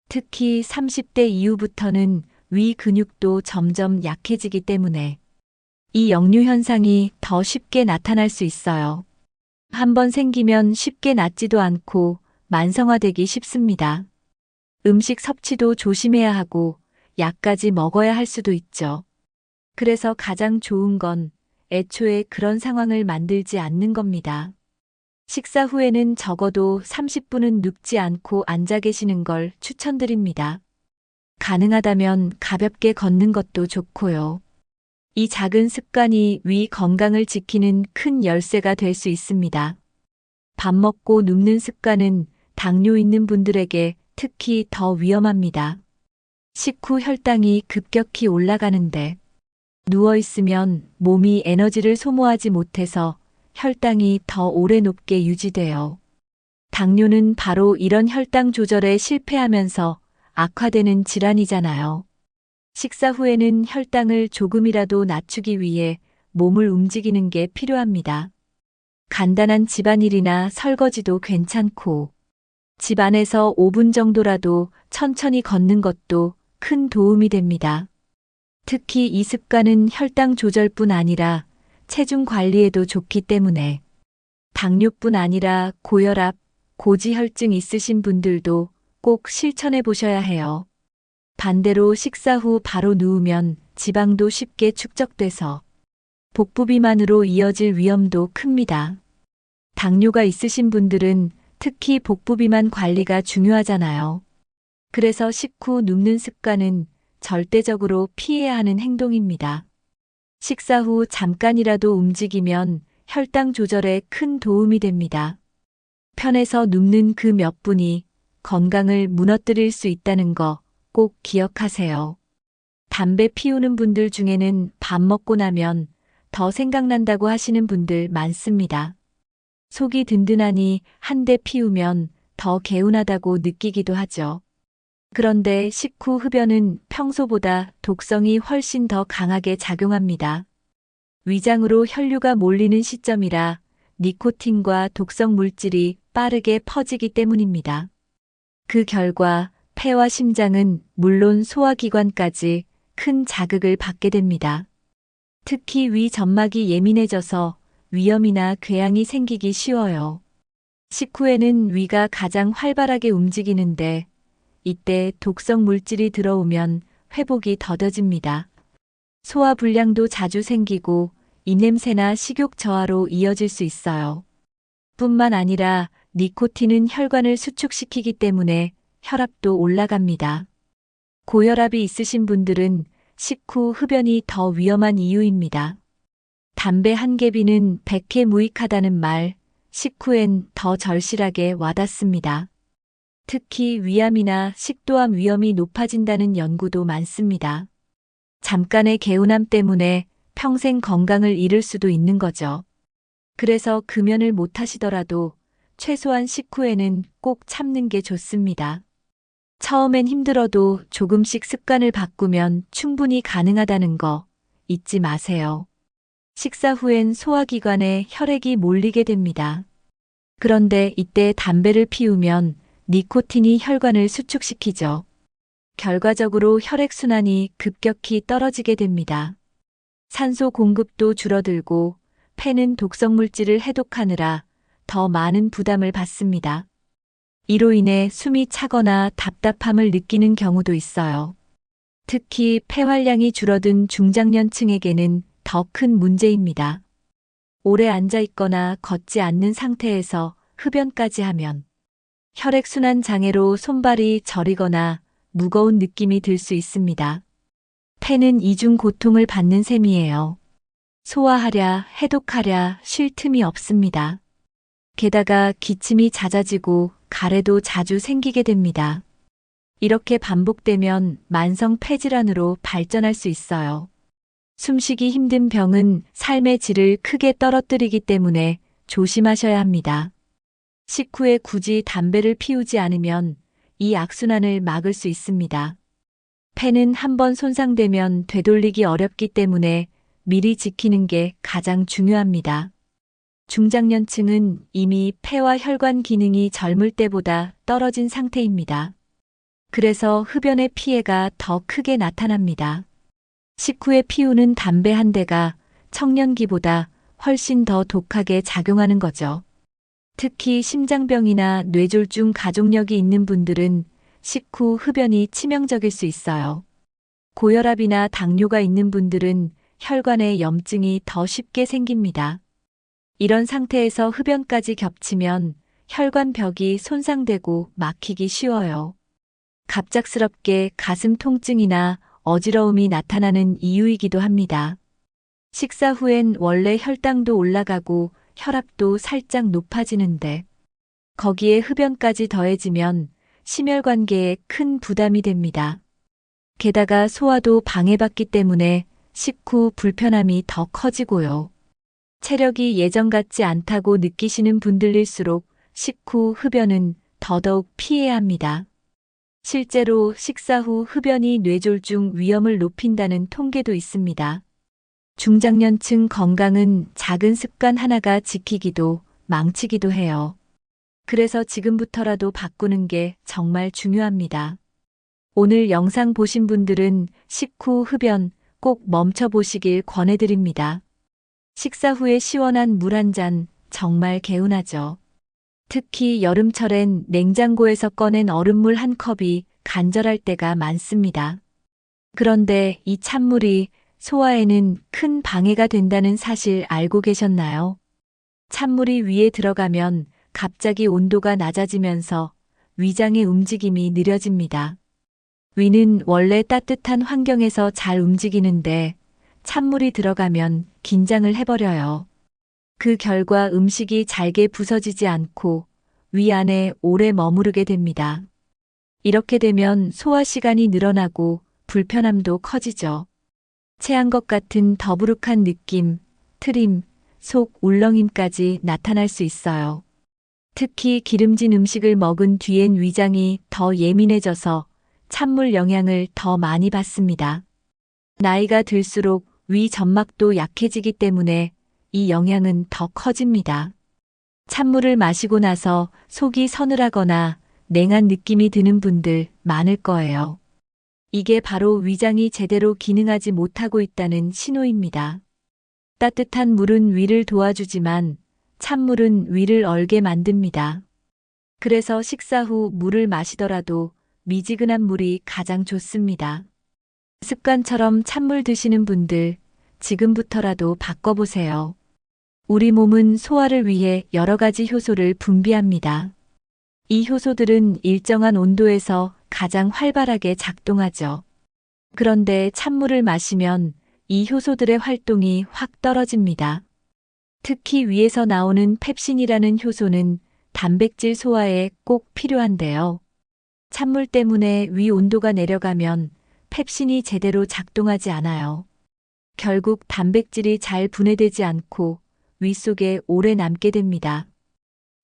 특히 30대 이후부터는 위 근육도 점점 약해지기 때문에 이 역류 현상이 더 쉽게 나타날 수 있어요. 한번 생기면 쉽게 낫지도 않고 만성화되기 쉽습니다. 음식 섭취도 조심해야 하고 약까지 먹어야 할 수도 있죠. 그래서 가장 좋은 건 애초에 그런 상황을 만들지 않는 겁니다. 식사 후에는 적어도 30분은 눕지 않고 앉아 계시는 걸 추천드립니다. 가능하다면 가볍게 걷는 것도 좋고요. 이 작은 습관이 위 건강을 지키는 큰 열쇠가 될 수 있습니다. 밥 먹고 눕는 습관은 당뇨 있는 분들에게 특히 더 위험합니다. 식후 혈당이 급격히 올라가는데 누워 있으면 몸이 에너지를 소모하지 못해서 혈당이 더 오래 높게 유지돼요. 당뇨는 바로 이런 혈당 조절에 실패하면서 악화되는 질환이잖아요. 식사 후에는 혈당을 조금이라도 낮추기 위해 몸을 움직이는 게 필요합니다. 간단한 집안일이나 설거지도 괜찮고, 집 안에서 5분 정도라도 천천히 걷는 것도 큰 도움이 됩니다. 특히 이 습관은 혈당 조절뿐 아니라 체중 관리에도 좋기 때문에 당뇨뿐 아니라 고혈압, 고지혈증 있으신 분들도 꼭 실천해 보셔야 해요. 반대로 식사 후 바로 누우면 지방도 쉽게 축적돼서 복부 비만으로 이어질 위험도 큽니다. 당뇨가 있으신 분들은 특히 복부 비만 관리가 중요하잖아요. 그래서 식후 눕는 습관은 절대적으로 피해야 하는 행동입니다. 식사 후 잠깐이라도 움직이면 혈당 조절에 큰 도움이 됩니다. 편해서 눕는 그 몇 분이 건강을 무너뜨릴 수 있다는 거 꼭 기억하세요. 담배 피우는 분들 중에는 밥 먹고 나면 더 생각난다고 하시는 분들 많습니다. 속이 든든하니 한 대 피우면 더 개운하다고 느끼기도 하죠. 그런데 식후 흡연은 평소보다 독성이 훨씬 더 강하게 작용합니다. 위장으로 혈류가 몰리는 시점이라 니코틴과 독성 물질이 빠르게 퍼지기 때문입니다. 그 결과 폐와 심장은 물론 소화기관까지 큰 자극을 받게 됩니다. 특히 위 점막이 예민해져서 위염이나 궤양이 생기기 쉬워요. 식후에는 위가 가장 활발하게 움직이는데 이때 독성 물질이 들어오면 회복이 더뎌집니다. 소화불량도 자주 생기고 입냄새나 식욕 저하로 이어질 수 있어요. 뿐만 아니라 니코틴은 혈관을 수축시키기 때문에 혈압도 올라갑니다. 고혈압이 있으신 분들은 식후 흡연이 더 위험한 이유입니다. 담배 한 개비는 100해 무익하다는 말, 식후엔 더 절실하게 와닿습니다. 특히 위암이나 식도암 위험이 높아진다는 연구도 많습니다. 잠깐의 개운함 때문에 평생 건강을 잃을 수도 있는 거죠. 그래서 금연을 못 하시더라도 최소한 식후에는 꼭 참는 게 좋습니다. 처음엔 힘들어도 조금씩 습관을 바꾸면 충분히 가능하다는 거 잊지 마세요. 식사 후엔 소화기관에 혈액이 몰리게 됩니다. 그런데 이때 담배를 피우면 니코틴이 혈관을 수축시키죠. 결과적으로 혈액순환이 급격히 떨어지게 됩니다. 산소 공급도 줄어들고 폐는 독성 물질을 해독하느라 더 많은 부담을 받습니다. 이로 인해 숨이 차거나 답답함을 느끼는 경우도 있어요. 특히 폐활량이 줄어든 중장년층에게는 더 큰 문제입니다. 오래 앉아 있거나 걷지 않는 상태에서 흡연까지 하면 혈액순환 장애로 손발이 저리거나 무거운 느낌이 들 수 있습니다. 폐는 이중 고통을 받는 셈이에요. 소화하랴, 해독하랴 쉴 틈이 없습니다. 게다가 기침이 잦아지고 가래도 자주 생기게 됩니다. 이렇게 반복되면 만성 폐질환으로 발전할 수 있어요. 숨쉬기 힘든 병은 삶의 질을 크게 떨어뜨리기 때문에 조심하셔야 합니다. 식후에 굳이 담배를 피우지 않으면 이 악순환을 막을 수 있습니다. 폐는 한번 손상되면 되돌리기 어렵기 때문에 미리 지키는 게 가장 중요합니다. 중장년층은 이미 폐와 혈관 기능이 젊을 때보다 떨어진 상태입니다. 그래서 흡연의 피해가 더 크게 나타납니다. 식후에 피우는 담배 한 대가 청년기보다 훨씬 더 독하게 작용하는 거죠. 특히 심장병이나 뇌졸중 가족력이 있는 분들은 식후 흡연이 치명적일 수 있어요. 고혈압이나 당뇨가 있는 분들은 혈관에 염증이 더 쉽게 생깁니다. 이런 상태에서 흡연까지 겹치면 혈관 벽이 손상되고 막히기 쉬워요. 갑작스럽게 가슴 통증이나 어지러움이 나타나는 이유이기도 합니다. 식사 후엔 원래 혈당도 올라가고 혈압도 살짝 높아지는데 거기에 흡연까지 더해지면 심혈관계에 큰 부담이 됩니다. 게다가 소화도 방해받기 때문에 식후 불편함이 더 커지고요. 체력이 예전 같지 않다고 느끼시는 분들일수록 식후 흡연은 더더욱 피해야 합니다. 실제로 식사 후 흡연이 뇌졸중 위험을 높인다는 통계도 있습니다. 중장년층 건강은 작은 습관 하나가 지키기도 망치기도 해요. 그래서 지금부터라도 바꾸는 게 정말 중요합니다. 오늘 영상 보신 분들은 식후 흡연 꼭 멈춰보시길 권해드립니다. 식사 후에 시원한 물 한 잔 정말 개운하죠. 특히 여름철엔 냉장고에서 꺼낸 얼음물 한 컵이 간절할 때가 많습니다. 그런데 이 찬물이 소화에는 큰 방해가 된다는 사실 알고 계셨나요? 찬물이 위에 들어가면 갑자기 온도가 낮아지면서 위장의 움직임이 느려집니다. 위는 원래 따뜻한 환경에서 잘 움직이는데 찬물이 들어가면 긴장을 해버려요. 그 결과 음식이 잘게 부서지지 않고 위 안에 오래 머무르게 됩니다. 이렇게 되면 소화 시간이 늘어나고 불편함도 커지죠. 체한 것 같은 더부룩한 느낌, 트림, 속 울렁임까지 나타날 수 있어요. 특히 기름진 음식을 먹은 뒤엔 위장이 더 예민해져서 찬물 영향을 더 많이 받습니다. 나이가 들수록 위 점막도 약해지기 때문에 이 영향은 더 커집니다. 찬물을 마시고 나서 속이 서늘하거나 냉한 느낌이 드는 분들 많을 거예요. 이게 바로 위장이 제대로 기능하지 못하고 있다는 신호입니다. 따뜻한 물은 위를 도와주지만 찬물은 위를 얼게 만듭니다. 그래서 식사 후 물을 마시더라도 미지근한 물이 가장 좋습니다. 습관처럼 찬물 드시는 분들 지금부터라도 바꿔보세요. 우리 몸은 소화를 위해 여러 가지 효소를 분비합니다. 이 효소들은 일정한 온도에서 가장 활발하게 작동하죠. 그런데 찬물을 마시면 이 효소들의 활동이 확 떨어집니다. 특히 위에서 나오는 펩신이라는 효소는 단백질 소화에 꼭 필요한데요. 찬물 때문에 위 온도가 내려가면 펩신이 제대로 작동하지 않아요. 결국 단백질이 잘 분해되지 않고 위 속에 오래 남게 됩니다.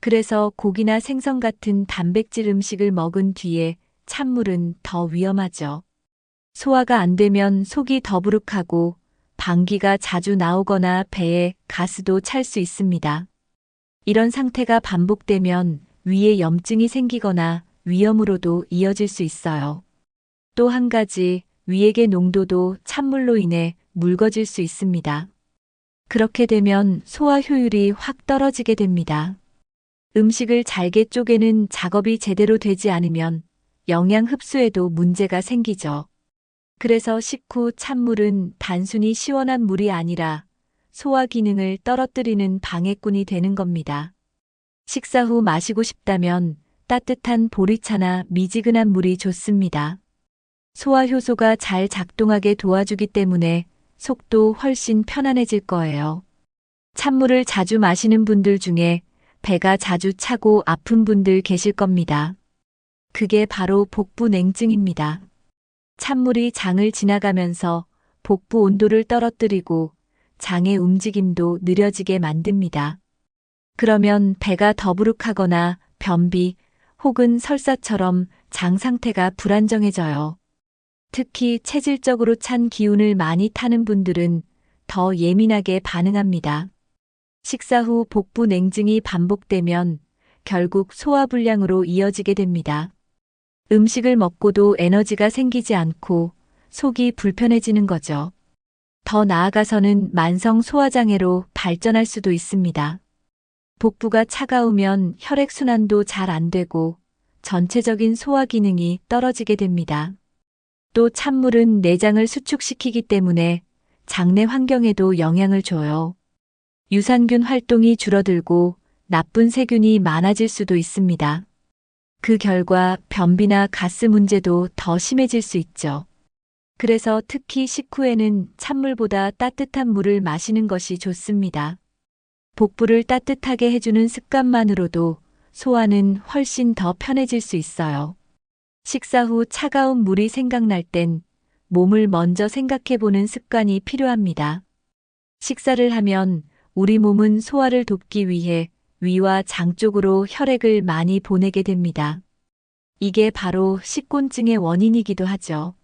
그래서 고기나 생선 같은 단백질 음식을 먹은 뒤에 찬물은 더 위험하죠. 소화가 안 되면 속이 더부룩하고 방귀가 자주 나오거나 배에 가스도 찰 수 있습니다. 이런 상태가 반복되면 위에 염증이 생기거나 위염으로도 이어질 수 있어요. 또 한 가지, 위액의 농도도 찬물로 인해 묽어질 수 있습니다. 그렇게 되면 소화 효율이 확 떨어지게 됩니다. 음식을 잘게 쪼개는 작업이 제대로 되지 않으면 영양 흡수에도 문제가 생기죠. 그래서 식후 찬물은 단순히 시원한 물이 아니라 소화 기능을 떨어뜨리는 방해꾼이 되는 겁니다. 식사 후 마시고 싶다면 따뜻한 보리차나 미지근한 물이 좋습니다. 소화 효소가 잘 작동하게 도와주기 때문에 속도 훨씬 편안해질 거예요. 찬물을 자주 마시는 분들 중에 배가 자주 차고 아픈 분들 계실 겁니다. 그게 바로 복부 냉증입니다. 찬물이 장을 지나가면서 복부 온도를 떨어뜨리고 장의 움직임도 느려지게 만듭니다. 그러면 배가 더부룩하거나 변비 혹은 설사처럼 장 상태가 불안정해져요. 특히 체질적으로 찬 기운을 많이 타는 분들은 더 예민하게 반응합니다. 식사 후 복부 냉증이 반복되면 결국 소화불량으로 이어지게 됩니다. 음식을 먹고도 에너지가 생기지 않고 속이 불편해지는 거죠. 더 나아가서는 만성 소화장애로 발전할 수도 있습니다. 복부가 차가우면 혈액순환도 잘 안 되고 전체적인 소화 기능이 떨어지게 됩니다. 또 찬물은 내장을 수축시키기 때문에 장내 환경에도 영향을 줘요. 유산균 활동이 줄어들고 나쁜 세균이 많아질 수도 있습니다. 그 결과 변비나 가스 문제도 더 심해질 수 있죠. 그래서 특히 식후에는 찬물보다 따뜻한 물을 마시는 것이 좋습니다. 복부를 따뜻하게 해주는 습관만으로도 소화는 훨씬 더 편해질 수 있어요. 식사 후 차가운 물이 생각날 땐 몸을 먼저 생각해 보는 습관이 필요합니다. 식사를 하면 우리 몸은 소화를 돕기 위해 위와 장 쪽으로 혈액을 많이 보내게 됩니다. 이게 바로 식곤증의 원인이기도 하죠.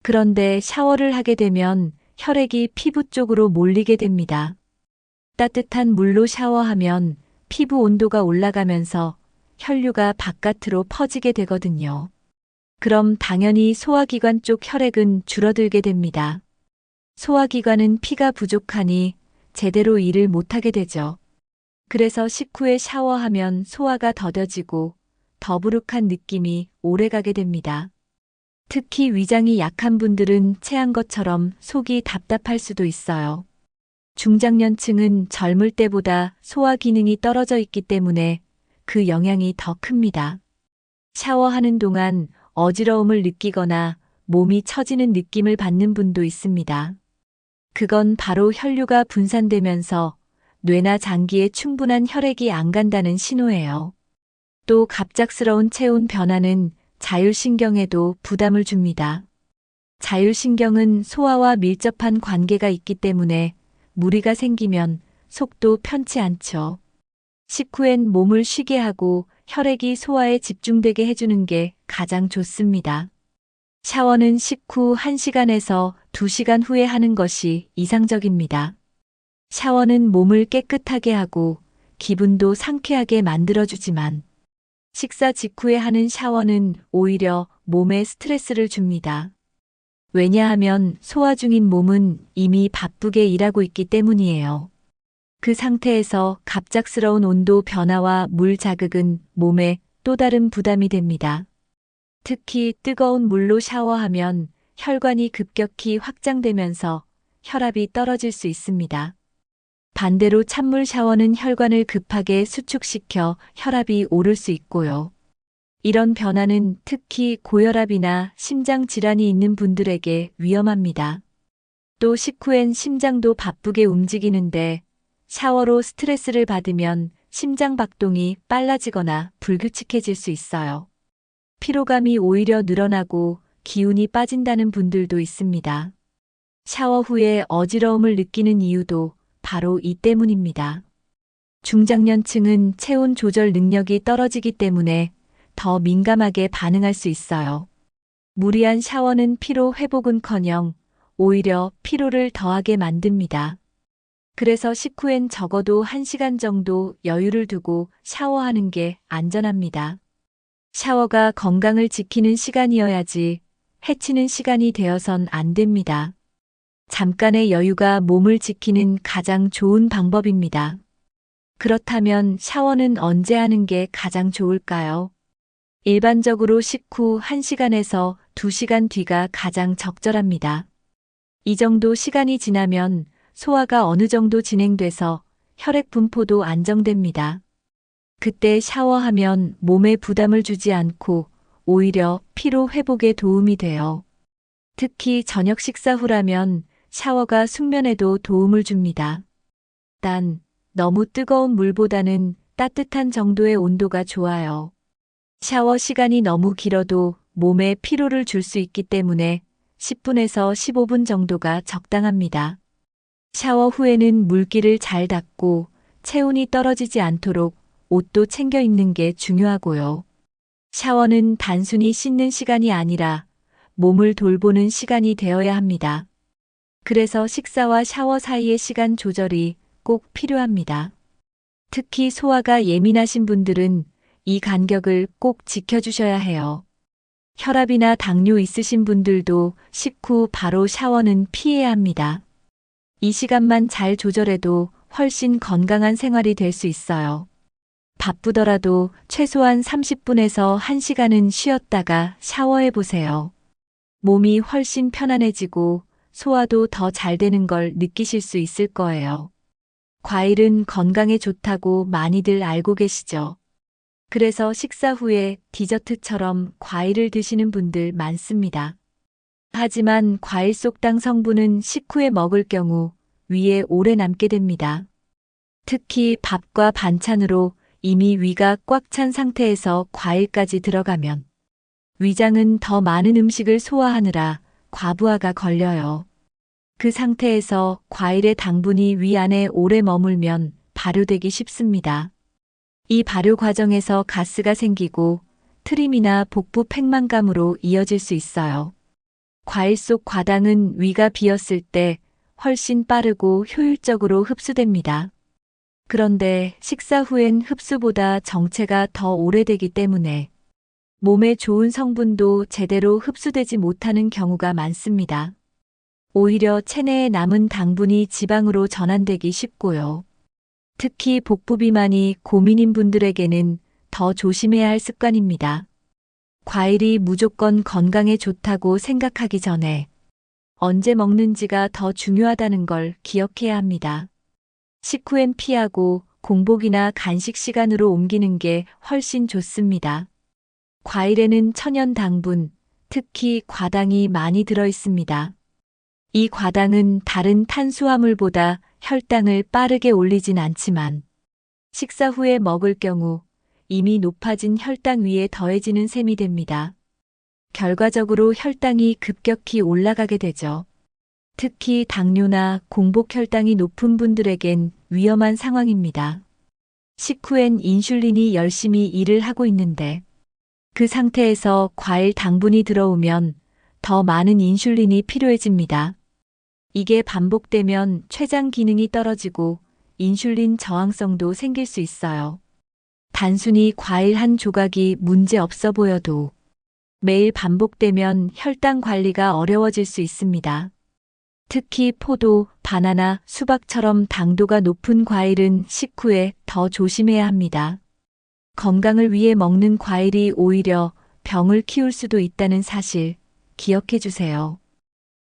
그런데 샤워를 하게 되면 혈액이 피부 쪽으로 몰리게 됩니다. 따뜻한 물로 샤워하면 피부 온도가 올라가면서 혈류가 바깥으로 퍼지게 되거든요. 그럼 당연히 소화기관 쪽 혈액은 줄어들게 됩니다. 소화기관은 피가 부족하니 제대로 일을 못하게 되죠. 그래서 식후에 샤워하면 소화가 더뎌지고 더부룩한 느낌이 오래가게 됩니다. 특히 위장이 약한 분들은 체한 것처럼 속이 답답할 수도 있어요. 중장년층은 젊을 때보다 소화 기능이 떨어져 있기 때문에 그 영향이 더 큽니다. 샤워하는 동안 어지러움을 느끼거나 몸이 처지는 느낌을 받는 분도 있습니다. 그건 바로 혈류가 분산되면서 뇌나 장기에 충분한 혈액이 안 간다는 신호예요. 또 갑작스러운 체온 변화는 자율신경에도 부담을 줍니다. 자율신경은 소화와 밀접한 관계가 있기 때문에 무리가 생기면 속도 편치 않죠. 식후엔 몸을 쉬게 하고 혈액이 소화에 집중되게 해주는 게 가장 좋습니다. 샤워는 식후 1시간에서 2시간 후에 하는 것이 이상적입니다. 샤워는 몸을 깨끗하게 하고 기분도 상쾌하게 만들어주지만 식사 직후에 하는 샤워는 오히려 몸에 스트레스를 줍니다. 왜냐하면 소화 중인 몸은 이미 바쁘게 일하고 있기 때문이에요. 그 상태에서 갑작스러운 온도 변화와 물 자극은 몸에 또 다른 부담이 됩니다. 특히 뜨거운 물로 샤워하면 혈관이 급격히 확장되면서 혈압이 떨어질 수 있습니다. 반대로 찬물 샤워는 혈관을 급하게 수축시켜 혈압이 오를 수 있고요. 이런 변화는 특히 고혈압이나 심장 질환이 있는 분들에게 위험합니다. 또 식후엔 심장도 바쁘게 움직이는데 샤워로 스트레스를 받으면 심장 박동이 빨라지거나 불규칙해질 수 있어요. 피로감이 오히려 늘어나고 기운이 빠진다는 분들도 있습니다. 샤워 후에 어지러움을 느끼는 이유도 바로 이 때문입니다. 중장년층은 체온 조절 능력이 떨어지기 때문에 더 민감하게 반응할 수 있어요. 무리한 샤워는 피로 회복은커녕 오히려 피로를 더하게 만듭니다. 그래서 식후엔 적어도 1시간 정도 여유를 두고 샤워하는 게 안전합니다. 샤워가 건강을 지키는 시간이어야지 해치는 시간이 되어선 안 됩니다. 잠깐의 여유가 몸을 지키는 가장 좋은 방법입니다. 그렇다면 샤워는 언제 하는 게 가장 좋을까요? 일반적으로 식후 1시간에서 2시간 뒤가 가장 적절합니다. 이 정도 시간이 지나면 소화가 어느 정도 진행돼서 혈액 분포도 안정됩니다. 그때 샤워하면 몸에 부담을 주지 않고 오히려 피로 회복에 도움이 돼요. 특히 저녁 식사 후라면 샤워가 숙면에도 도움을 줍니다. 단, 너무 뜨거운 물보다는 따뜻한 정도의 온도가 좋아요. 샤워 시간이 너무 길어도 몸에 피로를 줄 수 있기 때문에 10분에서 15분 정도가 적당합니다. 샤워 후에는 물기를 잘 닦고 체온이 떨어지지 않도록 옷도 챙겨 입는 게 중요하고요. 샤워는 단순히 씻는 시간이 아니라 몸을 돌보는 시간이 되어야 합니다. 그래서 식사와 샤워 사이의 시간 조절이 꼭 필요합니다. 특히 소화가 예민하신 분들은 이 간격을 꼭 지켜주셔야 해요. 혈압이나 당뇨 있으신 분들도 식후 바로 샤워는 피해야 합니다. 이 시간만 잘 조절해도 훨씬 건강한 생활이 될 수 있어요. 바쁘더라도 최소한 30분에서 1시간은 쉬었다가 샤워해 보세요. 몸이 훨씬 편안해지고 소화도 더 잘 되는 걸 느끼실 수 있을 거예요. 과일은 건강에 좋다고 많이들 알고 계시죠? 그래서 식사 후에 디저트처럼 과일을 드시는 분들 많습니다. 하지만 과일 속 당 성분은 식후에 먹을 경우 위에 오래 남게 됩니다. 특히 밥과 반찬으로 이미 위가 꽉 찬 상태에서 과일까지 들어가면 위장은 더 많은 음식을 소화하느라 과부하가 걸려요. 그 상태에서 과일의 당분이 위 안에 오래 머물면 발효되기 쉽습니다. 이 발효 과정에서 가스가 생기고 트림이나 복부 팽만감으로 이어질 수 있어요. 과일 속 과당은 위가 비었을 때 훨씬 빠르고 효율적으로 흡수됩니다. 그런데 식사 후엔 흡수보다 정체가 더 오래되기 때문에 몸에 좋은 성분도 제대로 흡수되지 못하는 경우가 많습니다. 오히려 체내에 남은 당분이 지방으로 전환되기 쉽고요. 특히 복부 비만이 고민인 분들에게는 더 조심해야 할 습관입니다. 과일이 무조건 건강에 좋다고 생각하기 전에 언제 먹는지가 더 중요하다는 걸 기억해야 합니다. 식후엔 피하고 공복이나 간식 시간으로 옮기는 게 훨씬 좋습니다. 과일에는 천연 당분, 특히 과당이 많이 들어 있습니다. 이 과당은 다른 탄수화물보다 혈당을 빠르게 올리진 않지만 식사 후에 먹을 경우 이미 높아진 혈당 위에 더해지는 셈이 됩니다. 결과적으로 혈당이 급격히 올라가게 되죠. 특히 당뇨나 공복 혈당이 높은 분들에겐 위험한 상황입니다. 식후엔 인슐린이 열심히 일을 하고 있는데 그 상태에서 과일 당분이 들어오면 더 많은 인슐린이 필요해집니다. 이게 반복되면 췌장 기능이 떨어지고 인슐린 저항성도 생길 수 있어요. 단순히 과일 한 조각이 문제 없어 보여도 매일 반복되면 혈당 관리가 어려워질 수 있습니다. 특히 포도, 바나나, 수박처럼 당도가 높은 과일은 식후에 더 조심해야 합니다. 건강을 위해 먹는 과일이 오히려 병을 키울 수도 있다는 사실 기억해 주세요.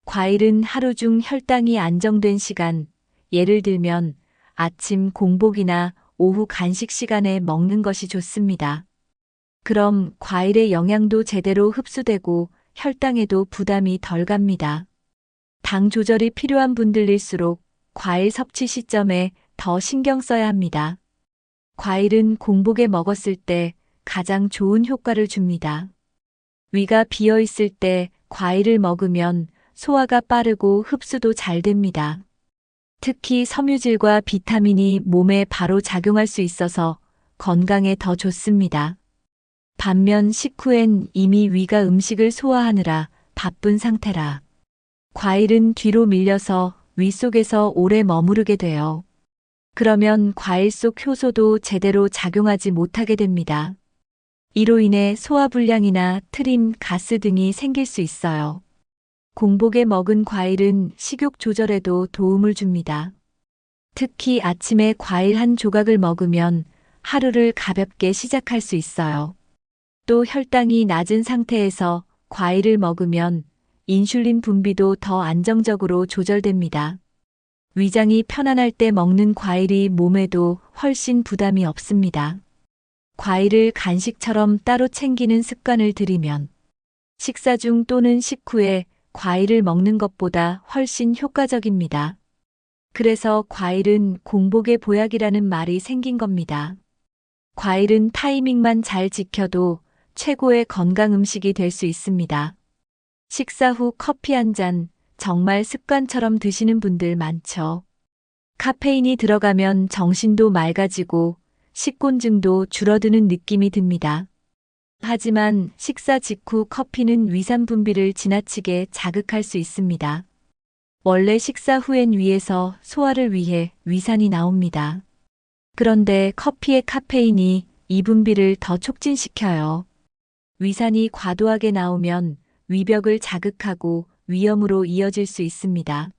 과일은 하루 중 혈당이 안정된 시간, 예를 들면 아침 공복이나 오후 간식 시간에 먹는 것이 좋습니다. 그럼 과일의 영양도 제대로 흡수되고 혈당에도 부담이 덜 갑니다. 당 조절이 필요한 분들일수록 과일 섭취 시점에 더 신경 써야 합니다. 과일은 공복에 먹었을 때 가장 좋은 효과를 줍니다. 위가 비어 있을 때 과일을 먹으면 소화가 빠르고 흡수도 잘 됩니다. 특히 섬유질과 비타민이 몸에 바로 작용할 수 있어서 건강에 더 좋습니다. 반면 식후엔 이미 위가 음식을 소화하느라 바쁜 상태라 과일은 뒤로 밀려서 위 속에서 오래 머무르게 돼요. 그러면 과일 속 효소도 제대로 작용하지 못하게 됩니다. 이로 인해 소화불량이나 트림, 가스 등이 생길 수 있어요. 공복에 먹은 과일은 식욕 조절에도 도움을 줍니다. 특히 아침에 과일 한 조각을 먹으면 하루를 가볍게 시작할 수 있어요. 또 혈당이 낮은 상태에서 과일을 먹으면 인슐린 분비도 더 안정적으로 조절됩니다. 위장이 편안할 때 먹는 과일이 몸에도 훨씬 부담이 없습니다. 과일을 간식처럼 따로 챙기는 습관을 들이면 식사 중 또는 식후에 과일을 먹는 것보다 훨씬 효과적입니다. 그래서 과일은 공복의 보약이라는 말이 생긴 겁니다. 과일은 타이밍만 잘 지켜도 최고의 건강 음식이 될 수 있습니다. 식사 후 커피 한 잔, 정말 습관처럼 드시는 분들 많죠. 카페인이 들어가면 정신도 맑아지고 식곤증도 줄어드는 느낌이 듭니다. 하지만 식사 직후 커피는 위산 분비를 지나치게 자극할 수 있습니다. 원래 식사 후엔 위에서 소화를 위해 위산이 나옵니다. 그런데 커피의 카페인이 이 분비를 더 촉진시켜요. 위산이 과도하게 나오면 위벽을 자극하고 위염으로 이어질 수 있습니다.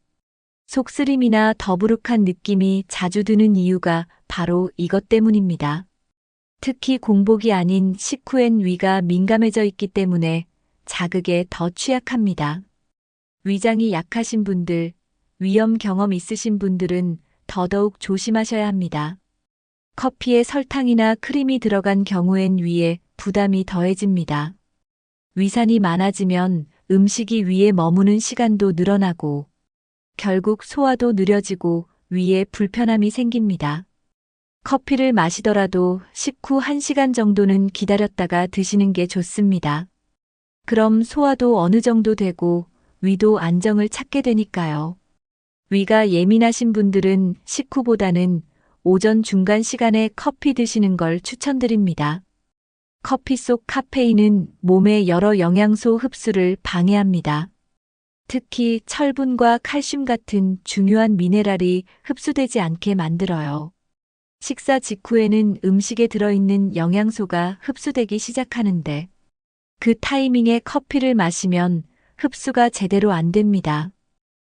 속쓰림이나 더부룩한 느낌이 자주 드는 이유가 바로 이것 때문입니다. 특히 공복이 아닌 식후엔 위가 민감해져 있기 때문에 자극에 더 취약합니다. 위장이 약하신 분들, 위염 경험 있으신 분들은 더더욱 조심하셔야 합니다. 커피에 설탕이나 크림이 들어간 경우엔 위에 부담이 더해집니다. 위산이 많아지면 음식이 위에 머무는 시간도 늘어나고 결국 소화도 느려지고 위에 불편함이 생깁니다. 커피를 마시더라도 식후 1시간 정도는 기다렸다가 드시는 게 좋습니다. 그럼 소화도 어느 정도 되고 위도 안정을 찾게 되니까요. 위가 예민하신 분들은 식후보다는 오전 중간 시간에 커피 드시는 걸 추천드립니다. 커피 속 카페인은 몸의 여러 영양소 흡수를 방해합니다. 특히 철분과 칼슘 같은 중요한 미네랄이 흡수되지 않게 만들어요. 식사 직후에는 음식에 들어있는 영양소가 흡수되기 시작하는데 그 타이밍에 커피를 마시면 흡수가 제대로 안 됩니다.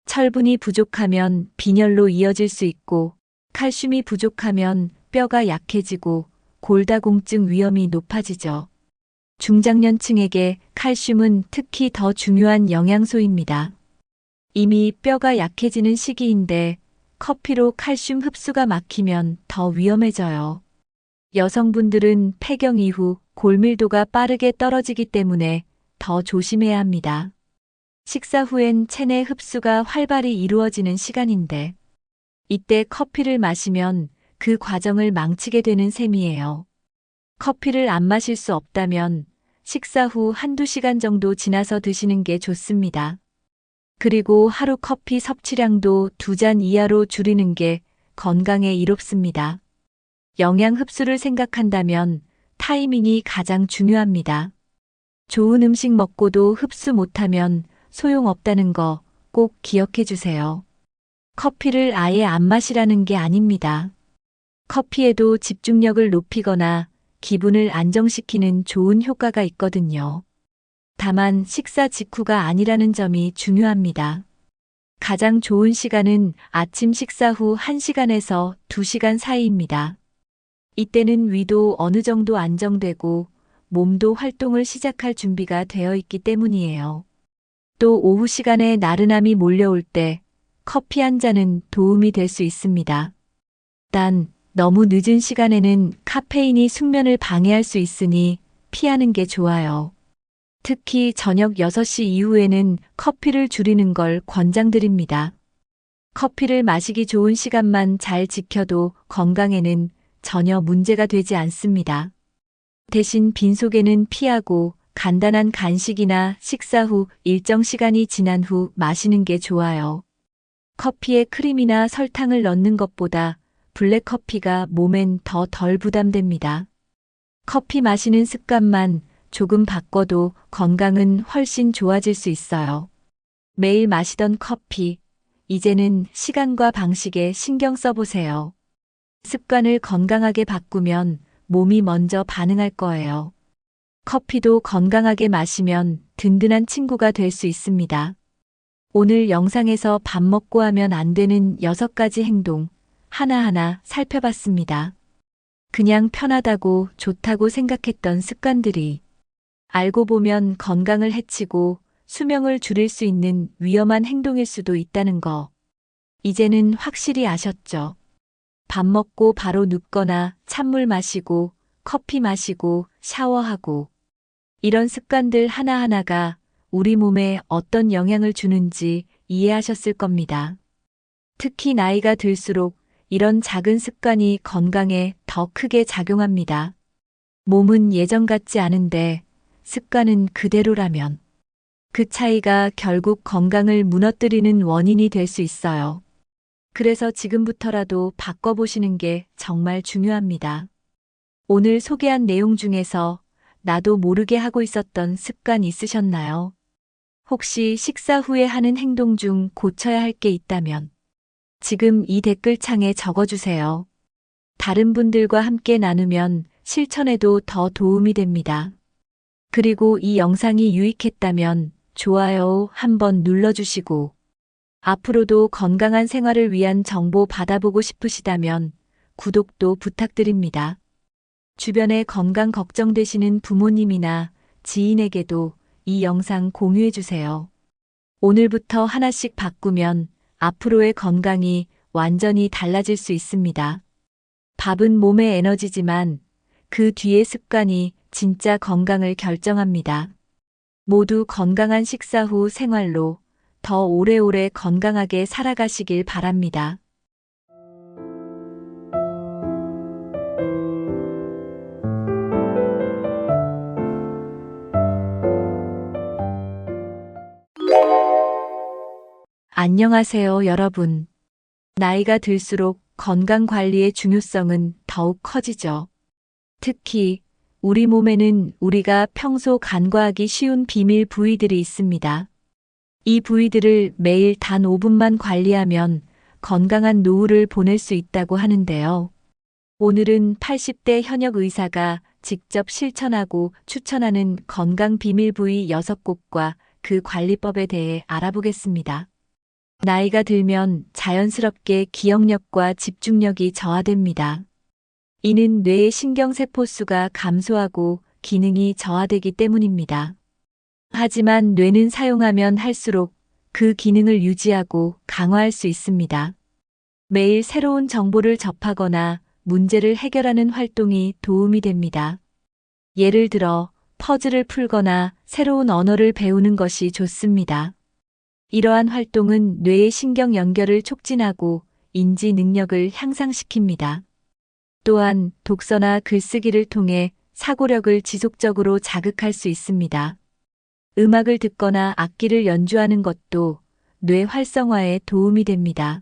철분이 부족하면 빈혈로 이어질 수 있고 칼슘이 부족하면 뼈가 약해지고 골다공증 위험이 높아지죠. 중장년층에게 칼슘은 특히 더 중요한 영양소입니다. 이미 뼈가 약해지는 시기인데 커피로 칼슘 흡수가 막히면 더 위험해져요. 여성분들은 폐경 이후 골밀도가 빠르게 떨어지기 때문에 더 조심해야 합니다. 식사 후엔 체내 흡수가 활발히 이루어지는 시간인데 이때 커피를 마시면 그 과정을 망치게 되는 셈이에요. 커피를 안 마실 수 없다면 식사 후 1~2시간 정도 지나서 드시는 게 좋습니다. 그리고 하루 커피 섭취량도 2잔 이하로 줄이는 게 건강에 이롭습니다. 영양 흡수를 생각한다면 타이밍이 가장 중요합니다. 좋은 음식 먹고도 흡수 못하면 소용없다는 거 꼭 기억해 주세요. 커피를 아예 안 마시라는 게 아닙니다. 커피에도 집중력을 높이거나 기분을 안정시키는 좋은 효과가 있거든요. 다만 식사 직후가 아니라는 점이 중요합니다. 가장 좋은 시간은 아침 식사 후 1시간에서 2시간 사이입니다. 이때는 위도 어느 정도 안정되고 몸도 활동을 시작할 준비가 되어 있기 때문이에요. 또 오후 시간에 나른함이 몰려올 때 커피 한 잔은 도움이 될 수 있습니다. 단, 너무 늦은 시간에는 카페인이 숙면을 방해할 수 있으니 피하는 게 좋아요. 특히 저녁 6시 이후에는 커피를 줄이는 걸 권장드립니다. 커피를 마시기 좋은 시간만 잘 지켜도 건강에는 전혀 문제가 되지 않습니다. 대신 빈속에는 피하고 간단한 간식이나 식사 후 일정 시간이 지난 후 마시는 게 좋아요. 커피에 크림이나 설탕을 넣는 것보다 블랙커피가 몸엔 더 덜 부담됩니다. 커피 마시는 습관만 조금 바꿔도 건강은 훨씬 좋아질 수 있어요. 매일 마시던 커피, 이제는 시간과 방식에 신경 써보세요. 습관을 건강하게 바꾸면 몸이 먼저 반응할 거예요. 커피도 건강하게 마시면 든든한 친구가 될 수 있습니다. 오늘 영상에서 밥 먹고 하면 안 되는 6가지 행동 하나하나 살펴봤습니다. 그냥 편하다고 좋다고 생각했던 습관들이 알고 보면 건강을 해치고 수명을 줄일 수 있는 위험한 행동일 수도 있다는 거. 이제는 확실히 아셨죠? 밥 먹고 바로 눕거나 찬물 마시고 커피 마시고 샤워하고 이런 습관들 하나하나가 우리 몸에 어떤 영향을 주는지 이해하셨을 겁니다. 특히 나이가 들수록 이런 작은 습관이 건강에 더 크게 작용합니다. 몸은 예전 같지 않은데 습관은 그대로라면 그 차이가 결국 건강을 무너뜨리는 원인이 될 수 있어요. 그래서 지금부터라도 바꿔보시는 게 정말 중요합니다. 오늘 소개한 내용 중에서 나도 모르게 하고 있었던 습관 있으셨나요? 혹시 식사 후에 하는 행동 중 고쳐야 할 게 있다면 지금 이 댓글창에 적어주세요. 다른 분들과 함께 나누면 실천에도 더 도움이 됩니다. 그리고 이 영상이 유익했다면 좋아요 한번 눌러주시고 앞으로도 건강한 생활을 위한 정보 받아보고 싶으시다면 구독도 부탁드립니다. 주변에 건강 걱정되시는 부모님이나 지인에게도 이 영상 공유해주세요. 오늘부터 하나씩 바꾸면 앞으로의 건강이 완전히 달라질 수 있습니다. 밥은 몸의 에너지지만 그 뒤의 습관이 진짜 건강을 결정합니다. 모두 건강한 식사 후 생활로 더 오래오래 건강하게 살아가시길 바랍니다. 안녕하세요, 여러분. 나이가 들수록 건강 관리의 중요성은 더욱 커지죠. 특히 우리 몸에는 우리가 평소 간과하기 쉬운 비밀 부위들이 있습니다. 이 부위들을 매일 단 5분만 관리하면 건강한 노후를 보낼 수 있다고 하는데요. 오늘은 80대 현역 의사가 직접 실천하고 추천하는 건강 비밀 부위 6곳과 그 관리법에 대해 알아보겠습니다. 나이가 들면 자연스럽게 기억력과 집중력이 저하됩니다. 이는 뇌의 신경세포 수가 감소하고 기능이 저하되기 때문입니다. 하지만 뇌는 사용하면 할수록 그 기능을 유지하고 강화할 수 있습니다. 매일 새로운 정보를 접하거나 문제를 해결하는 활동이 도움이 됩니다. 예를 들어 퍼즐을 풀거나 새로운 언어를 배우는 것이 좋습니다. 이러한 활동은 뇌의 신경 연결을 촉진하고 인지 능력을 향상시킵니다. 또한 독서나 글쓰기를 통해 사고력을 지속적으로 자극할 수 있습니다. 음악을 듣거나 악기를 연주하는 것도 뇌 활성화에 도움이 됩니다.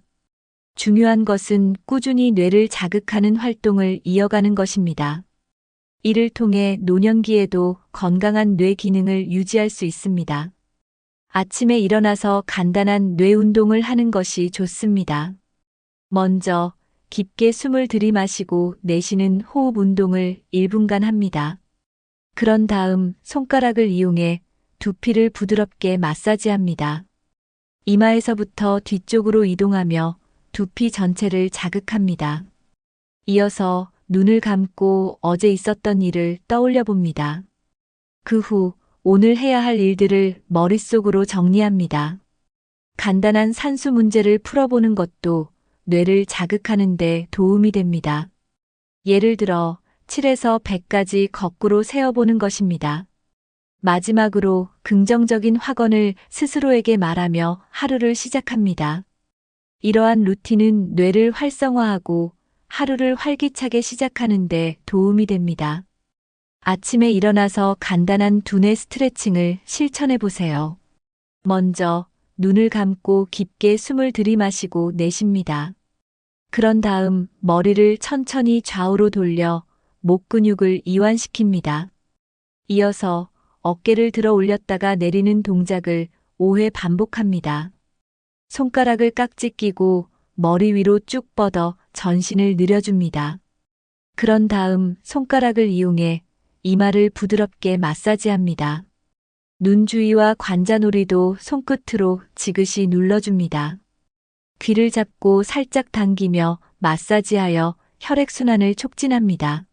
중요한 것은 꾸준히 뇌를 자극하는 활동을 이어가는 것입니다. 이를 통해 노년기에도 건강한 뇌 기능을 유지할 수 있습니다. 아침에 일어나서 간단한 뇌 운동을 하는 것이 좋습니다. 먼저 깊게 숨을 들이마시고 내쉬는 호흡 운동을 1분간 합니다. 그런 다음 손가락을 이용해 두피를 부드럽게 마사지합니다. 이마에서부터 뒤쪽으로 이동하며 두피 전체를 자극합니다. 이어서 눈을 감고 어제 있었던 일을 떠올려 봅니다. 그 후 오늘 해야 할 일들을 머릿속으로 정리합니다. 간단한 산수 문제를 풀어보는 것도 뇌를 자극하는 데 도움이 됩니다. 예를 들어 7에서 100까지 거꾸로 세어보는 것입니다. 마지막으로 긍정적인 확언을 스스로에게 말하며 하루를 시작합니다. 이러한 루틴은 뇌를 활성화하고 하루를 활기차게 시작하는 데 도움이 됩니다. 아침에 일어나서 간단한 두뇌 스트레칭을 실천해 보세요. 먼저 눈을 감고 깊게 숨을 들이마시고 내쉽니다. 그런 다음 머리를 천천히 좌우로 돌려 목 근육을 이완시킵니다. 이어서 어깨를 들어 올렸다가 내리는 동작을 5회 반복합니다. 손가락을 깍지 끼고 머리 위로 쭉 뻗어 전신을 늘려줍니다. 그런 다음 손가락을 이용해 이마를 부드럽게 마사지합니다. 눈 주위와 관자놀이도 손끝으로 지그시 눌러줍니다. 귀를 잡고 살짝 당기며 마사지하여 혈액순환을 촉진합니다.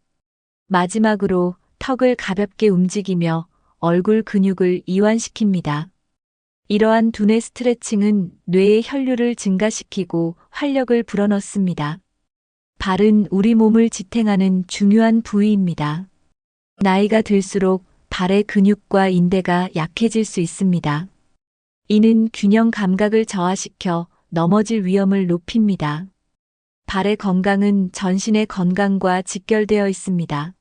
마지막으로 턱을 가볍게 움직이며 얼굴 근육을 이완시킵니다. 이러한 두뇌 스트레칭은 뇌의 혈류를 증가시키고 활력을 불어넣습니다. 발은 우리 몸을 지탱하는 중요한 부위입니다. 나이가 들수록 발의 근육과 인대가 약해질 수 있습니다. 이는 균형 감각을 저하시켜 넘어질 위험을 높입니다. 발의 건강은 전신의 건강과 직결되어 있습니다.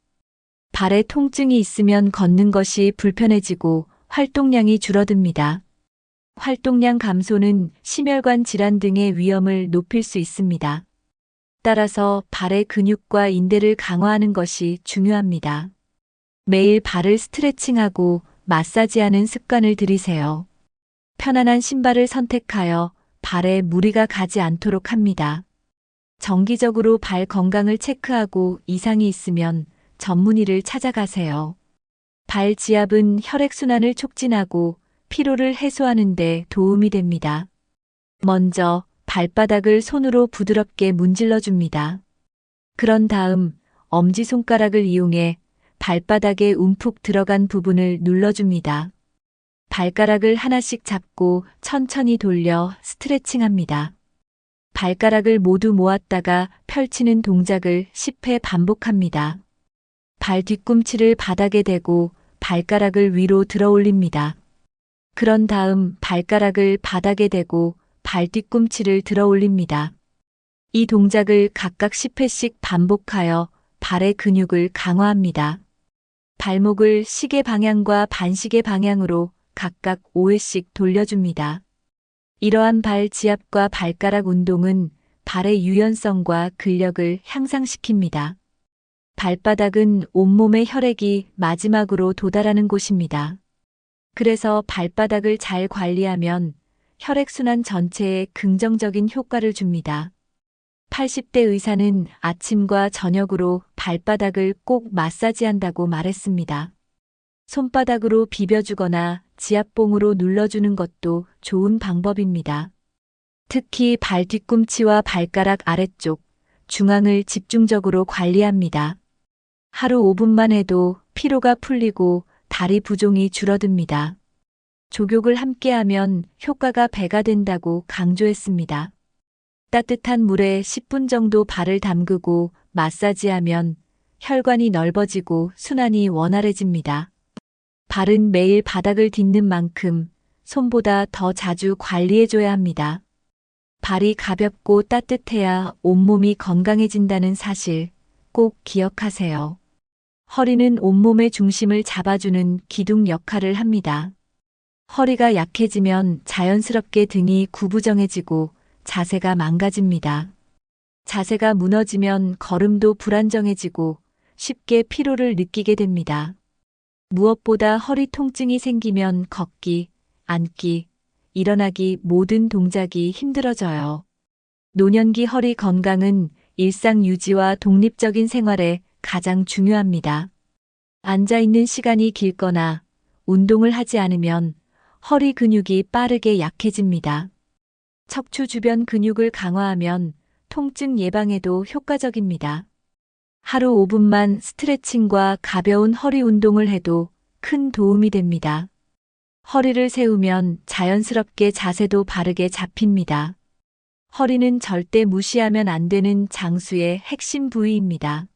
발에 통증이 있으면 걷는 것이 불편해지고 활동량이 줄어듭니다. 활동량 감소는 심혈관 질환 등의 위험을 높일 수 있습니다. 따라서 발의 근육과 인대를 강화하는 것이 중요합니다. 매일 발을 스트레칭하고 마사지하는 습관을 들이세요. 편안한 신발을 선택하여 발에 무리가 가지 않도록 합니다. 정기적으로 발 건강을 체크하고 이상이 있으면 전문의를 찾아가세요. 발 지압은 혈액순환을 촉진하고 피로를 해소하는 데 도움이 됩니다. 먼저 발바닥을 손으로 부드럽게 문질러 줍니다. 그런 다음 엄지손가락을 이용해 발바닥에 움푹 들어간 부분을 눌러줍니다. 발가락을 하나씩 잡고 천천히 돌려 스트레칭합니다. 발가락을 모두 모았다가 펼치는 동작을 10회 반복합니다. 발 뒤꿈치를 바닥에 대고 발가락을 위로 들어 올립니다. 그런 다음 발가락을 바닥에 대고 발 뒤꿈치를 들어 올립니다. 이 동작을 각각 10회씩 반복하여 발의 근육을 강화합니다. 발목을 시계 방향과 반시계 방향으로 각각 5회씩 돌려줍니다. 이러한 발 지압과 발가락 운동은 발의 유연성과 근력을 향상시킵니다. 발바닥은 온몸의 혈액이 마지막으로 도달하는 곳입니다. 그래서 발바닥을 잘 관리하면 혈액순환 전체에 긍정적인 효과를 줍니다. 80대 의사는 아침과 저녁으로 발바닥을 꼭 마사지한다고 말했습니다. 손바닥으로 비벼주거나 지압봉으로 눌러주는 것도 좋은 방법입니다. 특히 발 뒤꿈치와 발가락 아래쪽, 중앙을 집중적으로 관리합니다. 하루 5분만 해도 피로가 풀리고 다리 부종이 줄어듭니다. 족욕을 함께하면 효과가 배가 된다고 강조했습니다. 따뜻한 물에 10분 정도 발을 담그고 마사지하면 혈관이 넓어지고 순환이 원활해집니다. 발은 매일 바닥을 딛는 만큼 손보다 더 자주 관리해줘야 합니다. 발이 가볍고 따뜻해야 온몸이 건강해진다는 사실 꼭 기억하세요. 허리는 온몸의 중심을 잡아주는 기둥 역할을 합니다. 허리가 약해지면 자연스럽게 등이 구부정해지고 자세가 망가집니다. 자세가 무너지면 걸음도 불안정해지고 쉽게 피로를 느끼게 됩니다. 무엇보다 허리 통증이 생기면 걷기, 앉기, 일어나기 모든 동작이 힘들어져요. 노년기 허리 건강은 일상 유지와 독립적인 생활에 가장 중요합니다. 앉아있는 시간이 길거나 운동을 하지 않으면 허리 근육이 빠르게 약해집니다. 척추 주변 근육을 강화하면 통증 예방에도 효과적입니다. 하루 5분만 스트레칭과 가벼운 허리 운동을 해도 큰 도움이 됩니다. 허리를 세우면 자연스럽게 자세도 바르게 잡힙니다. 허리는 절대 무시하면 안 되는 장수의 핵심 부위입니다.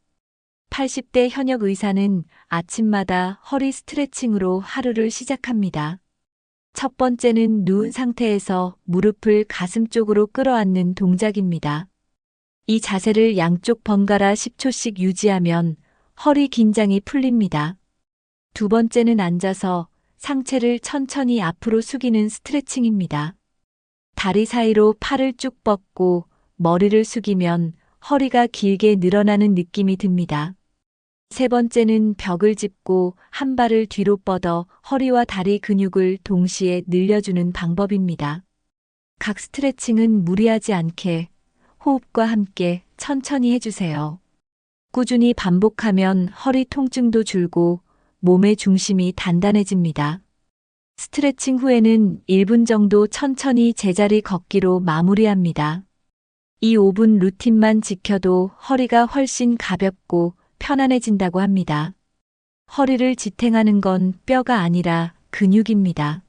80대 현역 의사는 아침마다 허리 스트레칭으로 하루를 시작합니다. 첫 번째는 누운 상태에서 무릎을 가슴 쪽으로 끌어안는 동작입니다. 이 자세를 양쪽 번갈아 10초씩 유지하면 허리 긴장이 풀립니다. 두 번째는 앉아서 상체를 천천히 앞으로 숙이는 스트레칭입니다. 다리 사이로 팔을 쭉 뻗고 머리를 숙이면 허리가 길게 늘어나는 느낌이 듭니다. 세 번째는 벽을 짚고 한 발을 뒤로 뻗어 허리와 다리 근육을 동시에 늘려주는 방법입니다. 각 스트레칭은 무리하지 않게 호흡과 함께 천천히 해주세요. 꾸준히 반복하면 허리 통증도 줄고 몸의 중심이 단단해집니다. 스트레칭 후에는 1분 정도 천천히 제자리 걷기로 마무리합니다. 이 5분 루틴만 지켜도 허리가 훨씬 가볍고 편안해진다고 합니다. 허리를 지탱하는 건 뼈가 아니라 근육입니다.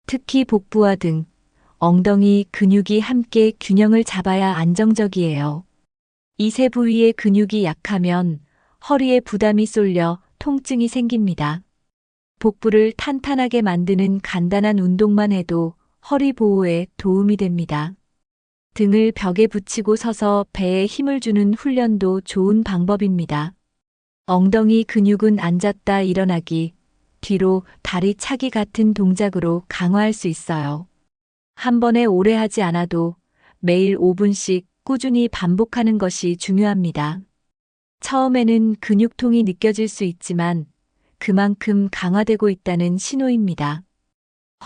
특히 복부와 등, 엉덩이 근육이 함께 균형을 잡아야 안정적이에요. 이 세 부위의 근육이 약하면 허리에 부담이 쏠려 통증이 생깁니다. 복부를 탄탄하게 만드는 간단한 운동만 해도 허리 보호에 도움이 됩니다. 등을 벽에 붙이고 서서 배에 힘을 주는 훈련도 좋은 방법입니다. 엉덩이 근육은 앉았다 일어나기, 뒤로 다리 차기 같은 동작으로 강화할 수 있어요. 한 번에 오래 하지 않아도 매일 5분씩 꾸준히 반복하는 것이 중요합니다. 처음에는 근육통이 느껴질 수 있지만 그만큼 강화되고 있다는 신호입니다.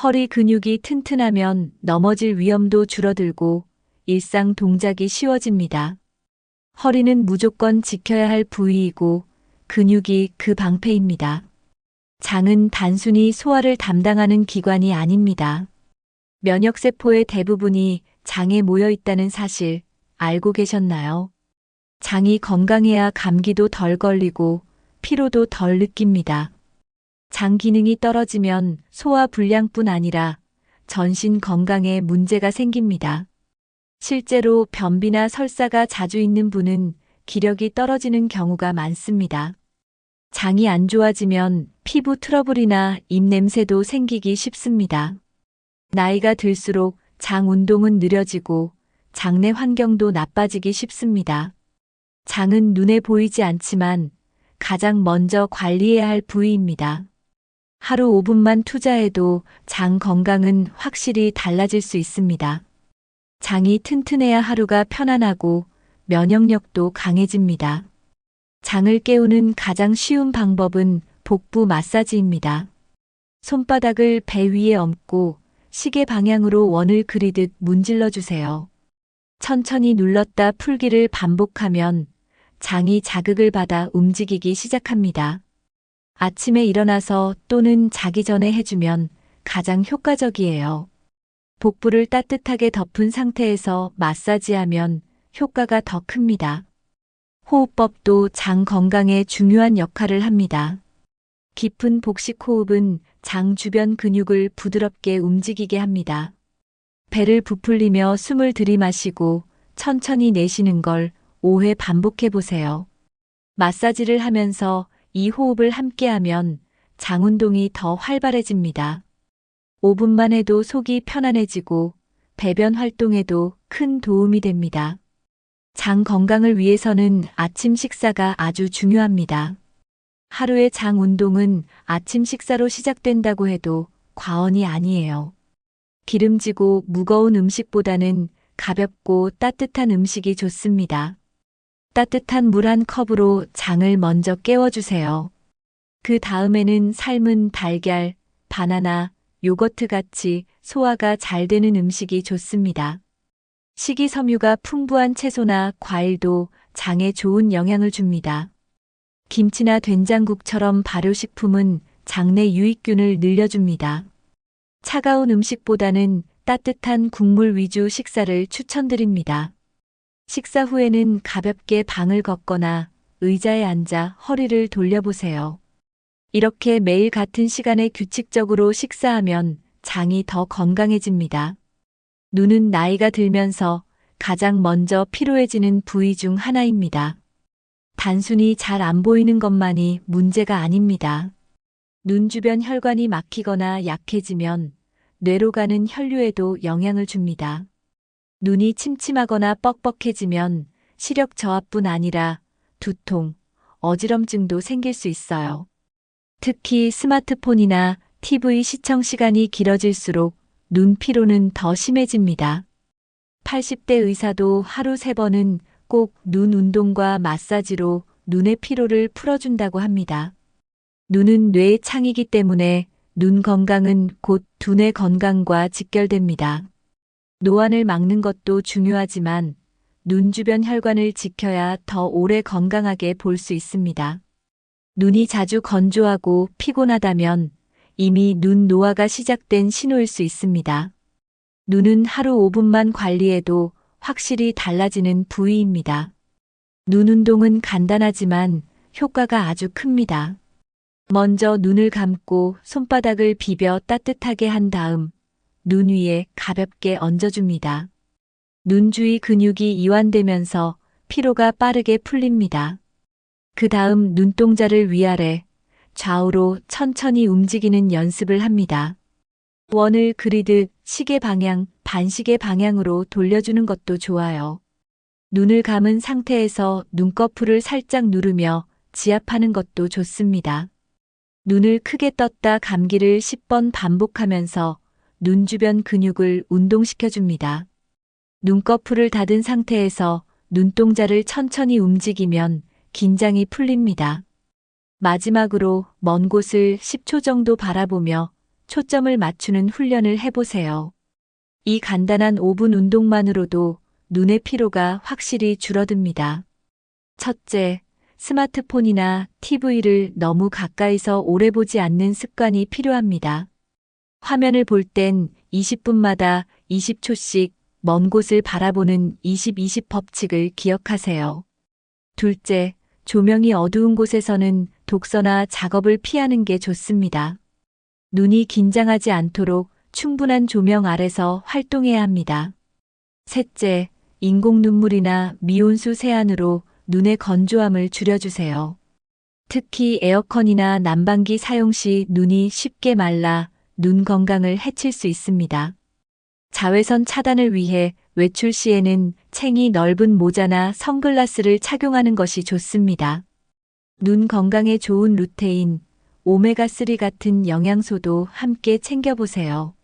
허리 근육이 튼튼하면 넘어질 위험도 줄어들고 일상 동작이 쉬워집니다. 허리는 무조건 지켜야 할 부위이고 근육이 그 방패입니다. 장은 단순히 소화를 담당하는 기관이 아닙니다. 면역세포의 대부분이 장에 모여 있다는 사실 알고 계셨나요? 장이 건강해야 감기도 덜 걸리고 피로도 덜 느낍니다. 장 기능이 떨어지면 소화 불량뿐 아니라 전신 건강에 문제가 생깁니다. 실제로 변비나 설사가 자주 있는 분은 기력이 떨어지는 경우가 많습니다. 장이 안 좋아지면 피부 트러블이나 입냄새도 생기기 쉽습니다. 나이가 들수록 장 운동은 느려지고 장내 환경도 나빠지기 쉽습니다. 장은 눈에 보이지 않지만 가장 먼저 관리해야 할 부위입니다. 하루 5분만 투자해도 장 건강은 확실히 달라질 수 있습니다. 장이 튼튼해야 하루가 편안하고 면역력도 강해집니다. 장을 깨우는 가장 쉬운 방법은 복부 마사지입니다. 손바닥을 배 위에 얹고 시계 방향으로 원을 그리듯 문질러 주세요. 천천히 눌렀다 풀기를 반복하면 장이 자극을 받아 움직이기 시작합니다. 아침에 일어나서 또는 자기 전에 해주면 가장 효과적이에요. 복부를 따뜻하게 덮은 상태에서 마사지하면 효과가 더 큽니다. 호흡법도 장 건강에 중요한 역할을 합니다. 깊은 복식 호흡은 장 주변 근육을 부드럽게 움직이게 합니다. 배를 부풀리며 숨을 들이마시고 천천히 내쉬는 걸 5회 반복해 보세요. 마사지를 하면서 이 호흡을 함께하면 장 운동이 더 활발해집니다. 5분만 해도 속이 편안해지고 배변 활동에도 큰 도움이 됩니다. 장 건강을 위해서는 아침 식사가 아주 중요합니다. 하루의 장 운동은 아침 식사로 시작된다고 해도 과언이 아니에요. 기름지고 무거운 음식보다는 가볍고 따뜻한 음식이 좋습니다. 따뜻한 물 한 컵으로 장을 먼저 깨워주세요. 그 다음에는 삶은 달걀, 바나나, 요거트 같이 소화가 잘 되는 음식이 좋습니다. 식이섬유가 풍부한 채소나 과일도 장에 좋은 영향을 줍니다. 김치나 된장국처럼 발효식품은 장내 유익균을 늘려줍니다. 차가운 음식보다는 따뜻한 국물 위주 식사를 추천드립니다. 식사 후에는 가볍게 방을 걷거나 의자에 앉아 허리를 돌려보세요. 이렇게 매일 같은 시간에 규칙적으로 식사하면 장이 더 건강해집니다. 눈은 나이가 들면서 가장 먼저 피로해지는 부위 중 하나입니다. 단순히 잘 안 보이는 것만이 문제가 아닙니다. 눈 주변 혈관이 막히거나 약해지면 뇌로 가는 혈류에도 영향을 줍니다. 눈이 침침하거나 뻑뻑해지면 시력 저하뿐 아니라 두통, 어지럼증도 생길 수 있어요. 특히 스마트폰이나 TV 시청 시간이 길어질수록 눈 피로는 더 심해집니다. 80대 의사도 하루 3번은 꼭 눈 운동과 마사지로 눈의 피로를 풀어준다고 합니다. 눈은 뇌의 창이기 때문에 눈 건강은 곧 두뇌 건강과 직결됩니다. 노안을 막는 것도 중요하지만 눈 주변 혈관을 지켜야 더 오래 건강하게 볼 수 있습니다. 눈이 자주 건조하고 피곤하다면 이미 눈 노화가 시작된 신호일 수 있습니다. 눈은 하루 5분만 관리해도 확실히 달라지는 부위입니다. 눈 운동은 간단하지만 효과가 아주 큽니다. 먼저 눈을 감고 손바닥을 비벼 따뜻하게 한 다음 눈 위에 가볍게 얹어줍니다. 눈 주위 근육이 이완되면서 피로가 빠르게 풀립니다. 그 다음 눈동자를 위아래, 좌우로 천천히 움직이는 연습을 합니다. 원을 그리듯 시계 방향, 반시계 방향으로 돌려주는 것도 좋아요. 눈을 감은 상태에서 눈꺼풀을 살짝 누르며 지압하는 것도 좋습니다. 눈을 크게 떴다 감기를 10번 반복하면서 눈 주변 근육을 운동시켜줍니다. 눈꺼풀을 닫은 상태에서 눈동자를 천천히 움직이면 긴장이 풀립니다. 마지막으로 먼 곳을 10초 정도 바라보며 초점을 맞추는 훈련을 해보세요. 이 간단한 5분 운동만으로도 눈의 피로가 확실히 줄어듭니다. 첫째, 스마트폰이나 TV를 너무 가까이서 오래 보지 않는 습관이 필요합니다. 화면을 볼 땐 20분마다 20초씩 먼 곳을 바라보는 20-20 법칙을 기억하세요. 둘째, 조명이 어두운 곳에서는 독서나 작업을 피하는 게 좋습니다. 눈이 긴장하지 않도록 충분한 조명 아래서 활동해야 합니다. 셋째, 인공 눈물이나 미온수 세안으로 눈의 건조함을 줄여주세요. 특히 에어컨이나 난방기 사용 시 눈이 쉽게 말라 눈 건강을 해칠 수 있습니다. 자외선 차단을 위해 외출 시에는 챙이 넓은 모자나 선글라스를 착용하는 것이 좋습니다. 눈 건강에 좋은 루테인, 오메가3 같은 영양소도 함께 챙겨보세요.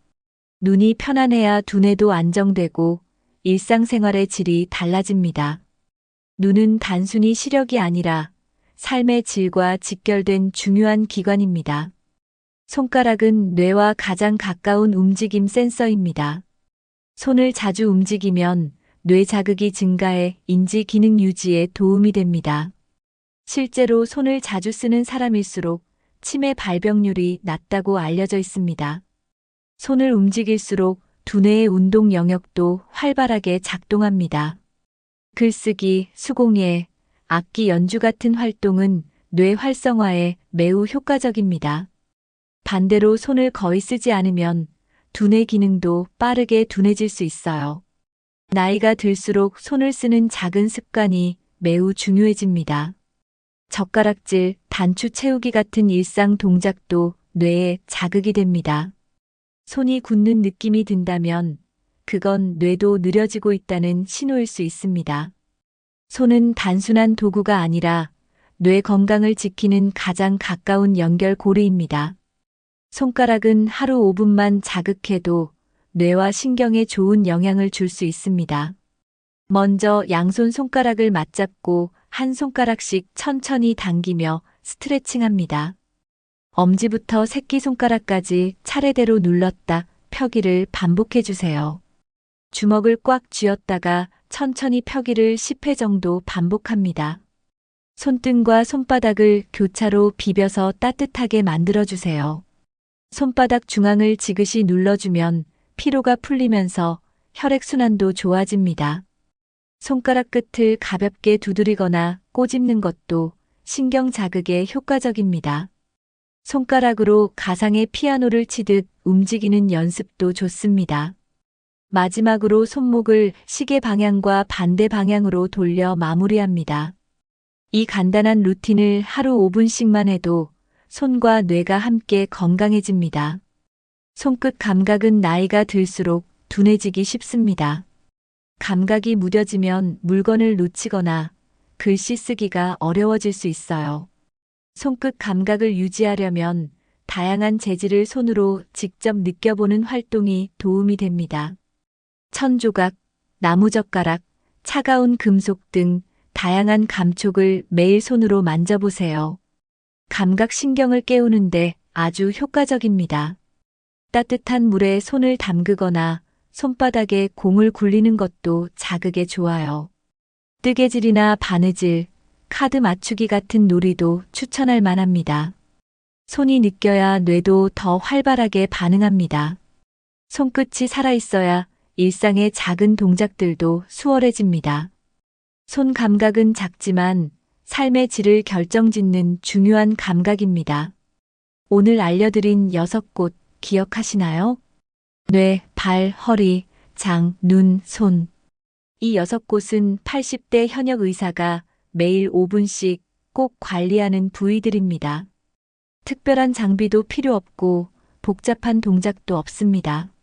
눈이 편안해야 두뇌도 안정되고 일상생활의 질이 달라집니다. 눈은 단순히 시력이 아니라 삶의 질과 직결된 중요한 기관입니다. 손가락은 뇌와 가장 가까운 움직임 센서입니다. 손을 자주 움직이면 뇌 자극이 증가해 인지 기능 유지에 도움이 됩니다. 실제로 손을 자주 쓰는 사람일수록 치매 발병률이 낮다고 알려져 있습니다. 손을 움직일수록 두뇌의 운동 영역도 활발하게 작동합니다. 글쓰기, 수공예, 악기 연주 같은 활동은 뇌 활성화에 매우 효과적입니다. 반대로 손을 거의 쓰지 않으면 두뇌 기능도 빠르게 둔해질 수 있어요. 나이가 들수록 손을 쓰는 작은 습관이 매우 중요해집니다. 젓가락질, 단추 채우기 같은 일상 동작도 뇌에 자극이 됩니다. 손이 굳는 느낌이 든다면 그건 뇌도 느려지고 있다는 신호일 수 있습니다. 손은 단순한 도구가 아니라 뇌 건강을 지키는 가장 가까운 연결고리입니다. 손가락은 하루 5분만 자극해도 뇌와 신경에 좋은 영향을 줄 수 있습니다. 먼저 양손 손가락을 맞잡고 한 손가락씩 천천히 당기며 스트레칭합니다. 엄지부터 새끼손가락까지 차례대로 눌렀다 펴기를 반복해주세요. 주먹을 꽉 쥐었다가 천천히 펴기를 10회 정도 반복합니다. 손등과 손바닥을 교차로 비벼서 따뜻하게 만들어주세요. 손바닥 중앙을 지그시 눌러주면 피로가 풀리면서 혈액순환도 좋아집니다. 손가락 끝을 가볍게 두드리거나 꼬집는 것도 신경 자극에 효과적입니다. 손가락으로 가상의 피아노를 치듯 움직이는 연습도 좋습니다. 마지막으로 손목을 시계 방향과 반대 방향으로 돌려 마무리합니다. 이 간단한 루틴을 하루 5분씩만 해도 손과 뇌가 함께 건강해집니다. 손끝 감각은 나이가 들수록 둔해지기 쉽습니다. 감각이 무뎌지면 물건을 놓치거나 글씨 쓰기가 어려워질 수 있어요. 손끝 감각을 유지하려면 다양한 재질을 손으로 직접 느껴보는 활동이 도움이 됩니다. 천조각, 나무젓가락, 차가운 금속 등 다양한 감촉을 매일 손으로 만져보세요. 감각신경을 깨우는데 아주 효과적입니다. 따뜻한 물에 손을 담그거나 손바닥에 공을 굴리는 것도 자극에 좋아요. 뜨개질이나 바느질, 카드 맞추기 같은 놀이도 추천할 만합니다. 손이 느껴야 뇌도 더 활발하게 반응합니다. 손끝이 살아있어야 일상의 작은 동작들도 수월해집니다. 손 감각은 작지만 삶의 질을 결정짓는 중요한 감각입니다. 오늘 알려드린 6곳 기억하시나요? 뇌, 발, 허리, 장, 눈, 손. 이 6곳은 80대 현역 의사가 매일 5분씩 꼭 관리하는 부위들입니다. 특별한 장비도 필요 없고 복잡한 동작도 없습니다.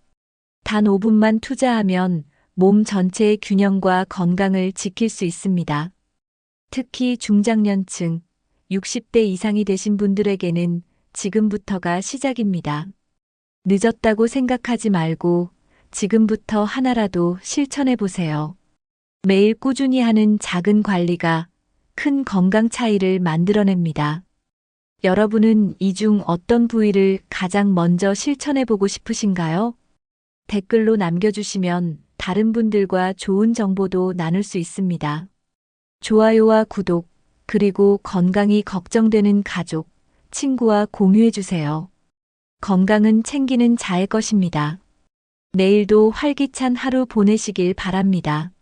단 5분만 투자하면 몸 전체의 균형과 건강을 지킬 수 있습니다. 특히 중장년층, 60대 이상이 되신 분들에게는 지금부터가 시작입니다. 늦었다고 생각하지 말고 지금부터 하나라도 실천해 보세요. 매일 꾸준히 하는 작은 관리가 큰 건강 차이를 만들어냅니다. 여러분은 이 중 어떤 부위를 가장 먼저 실천해 보고 싶으신가요? 댓글로 남겨주시면 다른 분들과 좋은 정보도 나눌 수 있습니다. 좋아요와 구독, 그리고 건강이 걱정되는 가족, 친구와 공유해 주세요. 건강은 챙기는 자의 것입니다. 내일도 활기찬 하루 보내시길 바랍니다.